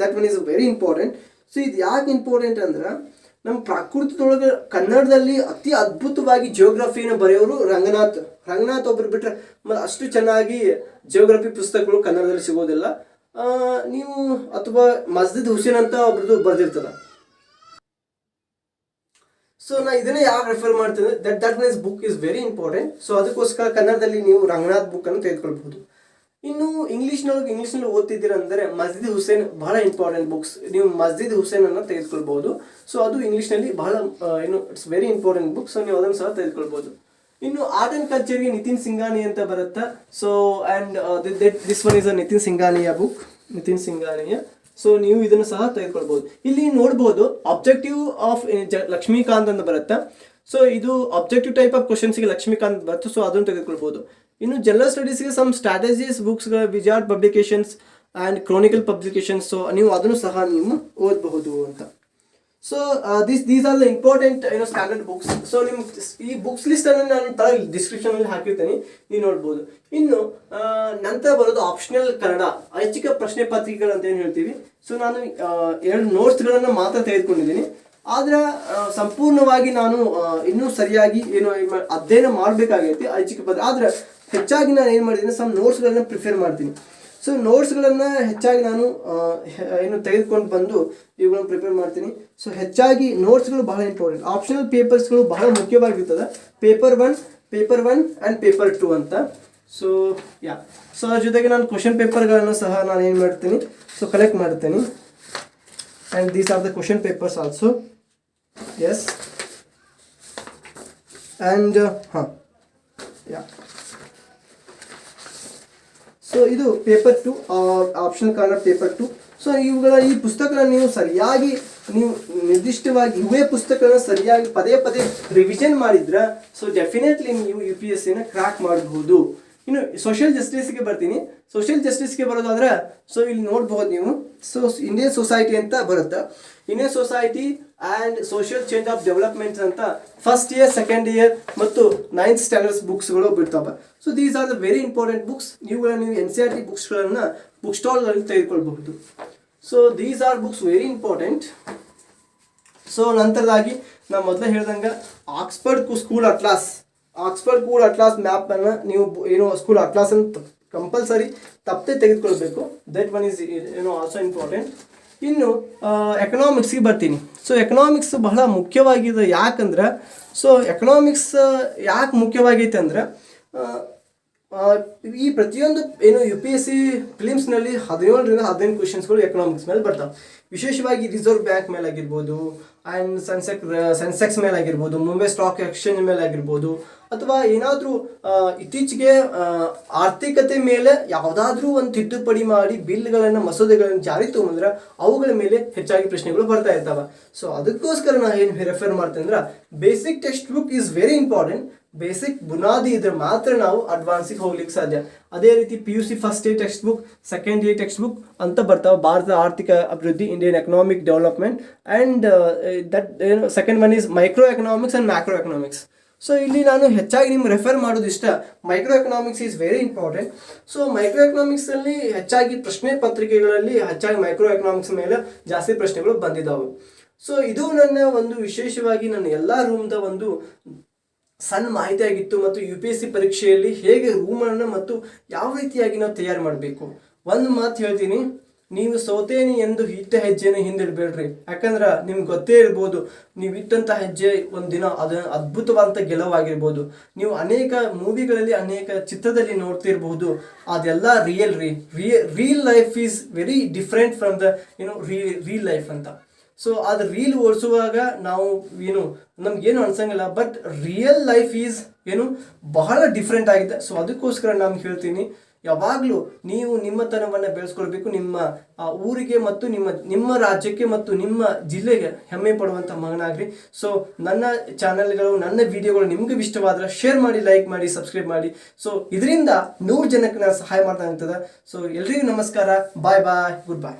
that one is very important. So ಇದು ಯಾಕೆ ಇಂಪಾರ್ಟೆಂಟ್ ಅಂದ್ರೆ, ನಮ್ಮ ಪ್ರಾಕೃತದೊಳಗೆ ಕನ್ನಡದಲ್ಲಿ ಅತಿ ಅದ್ಭುತವಾಗಿ ಜಿಯೋಗ್ರಫಿಯನ್ನು ಬರೆಯೋರು ರಂಗನಾಥ್ ಒಬ್ರು ಬಿಟ್ಟರೆ ಅಷ್ಟು ಚೆನ್ನಾಗಿ ಜಿಯೋಗ್ರಫಿ ಪುಸ್ತಕಗಳು ಕನ್ನಡದಲ್ಲಿ ಸಿಗೋದಿಲ್ಲ. ನೀವು ಅಥವಾ ಮಸ್ಜಿದ್ ಹುಸೇನ್ ಅಂತ ಒಬ್ರದ್ದು ಬರೆದಿರ್ತದ. ಸೊ ನಾ ಇದನ್ನೇ ಯಾಕೆ ರೆಫರ್ ಮಾಡ್ತೀನಿ, that means book is very important. So ಅದಕ್ಕೋಸ್ಕರ ಕನ್ನಡದಲ್ಲಿ ನೀವು ರಂಗನಾಥ್ ಬುಕ್ಕನ್ನು ತೆಗೆದುಕೊಳ್ಬಹುದು. ಇನ್ನು ಇಂಗ್ಲೀಷ್ನಲ್ಲಿ ಓದ್ತಿದ್ದೀರ ಅಂದರೆ ಮಸ್ಜಿದ್ ಹುಸೇನ್ ಬಹಳ ಇಂಪಾರ್ಟೆಂಟ್ ಬುಕ್ಸ್. ನೀವು ಮಸ್ಜಿದ್ ಹುಸೇನ್ ಅನ್ನು ತೆಗೆದುಕೊಳ್ಬಹುದು. ಸೊ ಅದು ಇಂಗ್ಲೀಷ್ನಲ್ಲಿ ಬಹಳ it's very important book. So ನೀವು ಅದನ್ನು ಸಹ ತೆಗೆದುಕೊಳ್ಬಹುದು. ಇನ್ನು ಆರ್ಟ್ ಅಂಡ್ ಕಲ್ಚರ್ಗೆ ನಿತಿನ್ ಸಿಂಘಾನಿ ಅಂತ ಬರುತ್ತಾ. So and this one is a Nitin Singhania book, Nitin Singhania. So ನೀವು ಇದನ್ನು ಸಹ ತೆಗೆದುಕೊಳ್ಬಹುದು. ಇಲ್ಲಿ ನೋಡ್ಬೋದು ಅಬ್ಜೆಕ್ಟಿವ್ ಆಫ್ ಲಕ್ಷ್ಮೀಕಾಂತ್ ಅಂತ ಬರುತ್ತೆ. ಸೊ ಇದು ಅಬ್ಜೆಕ್ಟಿವ್ ಟೈಪ್ ಆಫ್ ಕ್ವಶನ್ಸ್ಗೆ ಲಕ್ಷ್ಮೀಕಾಂತ್ ಬರುತ್ತೆ. ಸೊ ಅದನ್ನು ತೆಗೆದುಕೊಳ್ಬಹುದು. ಇನ್ನು ಜನರಲ್ ಸ್ಟಡೀಸ್ಗೆ ಸಮ್ ಸ್ಟ್ರಾಟಜೀಸ್ ಬುಕ್ಸ್ಗಳ wizard publications and chronicle publications. So ನೀವು ಅದನ್ನು ಸಹ ನೀವು ಓದಬಹುದು ಅಂತ. So these are the important standard books. So ನಿಮ್ಗೆ ಈ ಬುಕ್ಸ್ ಲಿಸ್ಟನ್ನು ನಾನು ಡಿಸ್ಕ್ರಿಪ್ಷನಲ್ಲಿ ಹಾಕಿರ್ತೀನಿ, ನೀವು ನೋಡ್ಬೋದು. ಇನ್ನು ನಂತರ ಬರೋದು ಆಪ್ಷನಲ್ ಕನ್ನಡ ಐಚ್ಛಿಕ ಪ್ರಶ್ನೆ ಪತ್ರಿಕೆಗಳು ಅಂತ ಏನು ಹೇಳ್ತೀವಿ. ಸೊ ನಾನು 2 ನೋಟ್ಸ್ಗಳನ್ನು ಮಾತ್ರ ತೆಗೆದುಕೊಂಡಿದ್ದೀನಿ. ಆದ್ರೆ ಸಂಪೂರ್ಣವಾಗಿ ನಾನು ಇನ್ನೂ ಸರಿಯಾಗಿ ಅಧ್ಯಯನ ಮಾಡಬೇಕಾಗೈತಿ ಐಚ್ಛಿಕ ಪತ್ರಿಕೆ. ಆದ್ರೆ ಹೆಚ್ಚಾಗಿ ನಾನು ಏನು ಮಾಡಿದ್ದೀನಿ, ಸಮ್ ನೋಟ್ಸ್ಗಳನ್ನು ಪ್ರಿಫೇರ್ ಮಾಡ್ತೀನಿ. ಸೊ ನೋಟ್ಸ್ಗಳನ್ನು ಹೆಚ್ಚಾಗಿ ನಾನು ತೆಗೆದುಕೊಂಡು ಬಂದು ಇವುಗಳನ್ನು ಪ್ರಿಪೇರ್ ಮಾಡ್ತೀನಿ. ಸೊ ಹೆಚ್ಚಾಗಿ ನೋಟ್ಸ್ಗಳು ಬಹಳ ಇಂಪಾರ್ಟೆಂಟ್. ಆಪ್ಷನಲ್ ಪೇಪರ್ಸ್ಗಳು ಬಹಳ ಮುಖ್ಯವಾಗಿರ್ತದೆ. ಪೇಪರ್ 1 ಆ್ಯಂಡ್ ಪೇಪರ್ 2 ಅಂತ. ಸೊ ಸೊ ಅದ್ರ ಜೊತೆಗೆ ನಾನು ಕ್ವಶನ್ ಪೇಪರ್ಗಳನ್ನು ಸಹ ನಾನು ಏನು ಮಾಡ್ತೀನಿ, ಸೊ ಕಲೆಕ್ಟ್ ಮಾಡ್ತೀನಿ. And these are the question papers also. Yes and so ಇದು paper 2, optional Kannada paper 2. So ಈ ಪುಸ್ತಕಗಳನ್ನು ನೀವು ಸರಿಯಾಗಿ ನಿರ್ದಿಷ್ಟವಾಗಿ ಇವೇ ಪುಸ್ತಕಗಳನ್ನ ಸರಿಯಾಗಿ ಪದೇ ರಿವಿಷನ್ ಮಾಡಿದ್ರೆ ಸೊ ಡೆಫಿನೆಟ್ಲಿ ನೀವು UPSCನ ಕ್ರ್ಯಾಕ್ ಮಾಡಬಹುದು. ಇನ್ನು ಸೋಷಿಯಲ್ ಜಸ್ಟಿಸ್ಗೆ ಬರ್ತೀನಿ. ಸೋಷಿಯಲ್ ಜಸ್ಟಿಸ್ಗೆ ಬರೋದಾದ್ರೆ ಸೊ ಇಲ್ಲಿ ನೋಡ್ಬೋದು ನೀವು. ಸೊ ಇಂಡಿಯನ್ ಸೊಸೈಟಿ ಅಂತ ಬರುತ್ತೆ. Indian society and social change of developments ಅಂತ ಫಸ್ಟ್ ಇಯರ್, ಸೆಕೆಂಡ್ ಇಯರ್ ಮತ್ತು 9th ಸ್ಟ್ಯಾಂಡರ್ಡ್ಸ್ ಬುಕ್ಸ್ಗಳು ಬಿಡ್ತಾವೆ. So these are the very important books. ಇವುಗಳನ್ನು ನೀವು NCERT ಬುಕ್ಸ್ಗಳನ್ನು ಬುಕ್ ಸ್ಟಾಲ್ಗಳಲ್ಲಿ ತೆಗೆದುಕೊಳ್ಬಹುದು. So these are books very important. So ನಂತರದಾಗಿ ನಾನು ಮೊದಲೇ ಹೇಳ್ದಂಗೆ ಆಕ್ಸ್ಫರ್ಡ್ ಸ್ಕೂಲ್ ಅಟ್ಲಾಸ್ ಮ್ಯಾಪನ್ನು ನೀವು ಸ್ಕೂಲ್ ಅಟ್ಲಾಸ್ ಅಂತ ಕಂಪಲ್ಸರಿ ತಪ್ಪದೆ ತೆಗೆದುಕೊಳ್ಬೇಕು. That one is also important. ಇನ್ನು ಎಕನಾಮಿಕ್ಸ್ಗೆ ಬರ್ತೀನಿ. ಸೊ ಎಕನಾಮಿಕ್ಸ್ ಬಹಳ ಮುಖ್ಯವಾಗಿದೆ. ಯಾಕಂದ್ರೆ ಸೊ ಎಕನಾಮಿಕ್ಸ್ ಯಾಕೆ ಮುಖ್ಯವಾಗೈತೆ ಅಂದರೆ ಈ ಪ್ರತಿಯೊಂದು UPSC ಫಿಲಿಮ್ಸ್ನಲ್ಲಿ 17ರಿಂದ 18 ಕ್ವೆಶನ್ಸ್ಗಳು ಎಕನಾಮಿಕ್ಸ್ ಮೇಲೆ ಬರ್ತಾವೆ. ವಿಶೇಷವಾಗಿ ರಿಸರ್ವ್ ಬ್ಯಾಂಕ್ ಮೇಲೆ ಆಗಿರ್ಬೋದು, ಆ್ಯಂಡ್ ಸೆನ್ಸೆಕ್ಸ್ ಮೇಲೆ ಆಗಿರ್ಬೋದು, ಮುಂಬೈ ಸ್ಟಾಕ್ ಎಕ್ಸ್ಚೇಂಜ್ ಮೇಲೆ ಆಗಿರ್ಬೋದು, ಅಥವಾ ಏನಾದರೂ ಇತ್ತೀಚೆಗೆ ಆರ್ಥಿಕತೆ ಮೇಲೆ ಯಾವುದಾದ್ರೂ ಒಂದು ತಿದ್ದುಪಡಿ ಮಾಡಿ ಬಿಲ್ಗಳನ್ನು, ಮಸೂದೆಗಳನ್ನು ಜಾರಿ ತೊಗೊಂಡ್ರೆ ಅವುಗಳ ಮೇಲೆ ಹೆಚ್ಚಾಗಿ ಪ್ರಶ್ನೆಗಳು ಬರ್ತಾ ಇರ್ತಾವೆ. ಸೊ ಅದಕ್ಕೋಸ್ಕರ ನಾನು ಏನು ರೆಫರ್ ಮಾಡ್ತೇನೆ ಅಂದ್ರೆ basic text book is very important. Basic ಬುನಾದಿ ಇದ್ರೆ ಮಾತ್ರ ನಾವು ಅಡ್ವಾನ್ಸಿಗೆ ಹೋಗ್ಲಿಕ್ಕೆ ಸಾಧ್ಯ. ಅದೇ ರೀತಿ PUC first year text book, second year text book ಅಂತ ಬರ್ತಾವೆ. ಭಾರತದ ಆರ್ಥಿಕ ಅಭಿವೃದ್ಧಿ, Indian economic development, and that second one is micro economics and macro economics. So ಇಲ್ಲಿ ನಾನು ಹೆಚ್ಚಾಗಿ ನಿಮ್ಗೆ ರೆಫರ್ ಮಾಡೋದು ಇಷ್ಟ, micro economics is very important. So micro ಎಕನಾಮಿಕ್ಸಲ್ಲಿ ಹೆಚ್ಚಾಗಿ ಪ್ರಶ್ನೆ ಪತ್ರಿಕೆಗಳಲ್ಲಿ ಹೆಚ್ಚಾಗಿ ಮೈಕ್ರೋ ಎಕನಾಮಿಕ್ಸ್ ಮೇಲೆ ಜಾಸ್ತಿ ಪ್ರಶ್ನೆಗಳು ಬಂದಿದ್ದಾವೆ. ಸೊ ಇದು ನನ್ನ ಒಂದು ವಿಶೇಷವಾಗಿ ನನ್ನ ಎಲ್ಲ ರೂಮ್ದ ಒಂದು ಸಣ್ಣ ಮಾಹಿತಿ ಆಗಿತ್ತು. ಮತ್ತು UPSC ಪರೀಕ್ಷೆಯಲ್ಲಿ ಹೇಗೆ ರೂಮನ್ನು ಮತ್ತು ಯಾವ ರೀತಿಯಾಗಿ ನಾವು ತಯಾರು ಮಾಡಬೇಕು. ಒಂದು ಮಾತು ಹೇಳ್ತೀನಿ, ನೀವು ಸೋತೇನಿ ಎಂದು ಇಟ್ಟ ಹೆಜ್ಜೆನ ಹಿಂದಿಡಬೇಡ್ರಿ. ಯಾಕಂದ್ರೆ ನಿಮ್ಗೆ ಗೊತ್ತೇ ಇರ್ಬೋದು, ನೀವು ಇಟ್ಟಂಥ ಹೆಜ್ಜೆ ಒಂದಿನ ಅದು ಅದ್ಭುತವಾದಂಥ ಗೆಲುವಾಗಿರ್ಬೋದು. ನೀವು ಅನೇಕ ಮೂವಿಗಳಲ್ಲಿ, ಅನೇಕ ಚಿತ್ರದಲ್ಲಿ ನೋಡ್ತಿರ್ಬೋದು, ಅದೆಲ್ಲ real life is very different from the real life ಅಂತ. ಸೊ ಅದು ರೀಲ್ ಓಡಿಸುವಾಗ ನಾವು ನಮ್ಗೇನು ಅನ್ಸಂಗಿಲ್ಲ, ಬಟ್ ರಿಯಲ್ ಲೈಫ್ ಈಸ್ ಬಹಳ ಡಿಫ್ರೆಂಟ್ ಆಗಿದೆ. ಸೊ ಅದಕ್ಕೋಸ್ಕರ ನಾನು ಹೇಳ್ತೀನಿ, ಯಾವಾಗಲೂ ನೀವು ನಿಮ್ಮತನವನ್ನು ಬೆಳೆಸ್ಕೊಳ್ಬೇಕು. ನಿಮ್ಮ ಊರಿಗೆ ಮತ್ತು ನಿಮ್ಮ ರಾಜ್ಯಕ್ಕೆ ಮತ್ತು ನಿಮ್ಮ ಜಿಲ್ಲೆಗೆ ಹೆಮ್ಮೆ ಪಡುವಂಥ ಮಗನಾಗ್ರಿ. ಸೊ ನನ್ನ ಚಾನೆಲ್ಗಳು, ನನ್ನ ವಿಡಿಯೋಗಳು ನಿಮಗೆ ಇಷ್ಟವಾದರೆ ಶೇರ್ ಮಾಡಿ, ಲೈಕ್ ಮಾಡಿ, ಸಬ್ಸ್ಕ್ರೈಬ್ ಮಾಡಿ. ಸೊ ಇದರಿಂದ 100 ಜನಕ್ಕೆ ನಾನು ಸಹಾಯ ಮಾಡ್ತಾ ಇರ್ತದೆ. ಸೊ ಎಲ್ರಿಗೂ ನಮಸ್ಕಾರ. ಬಾಯ್, ಗುಡ್ ಬಾಯ್.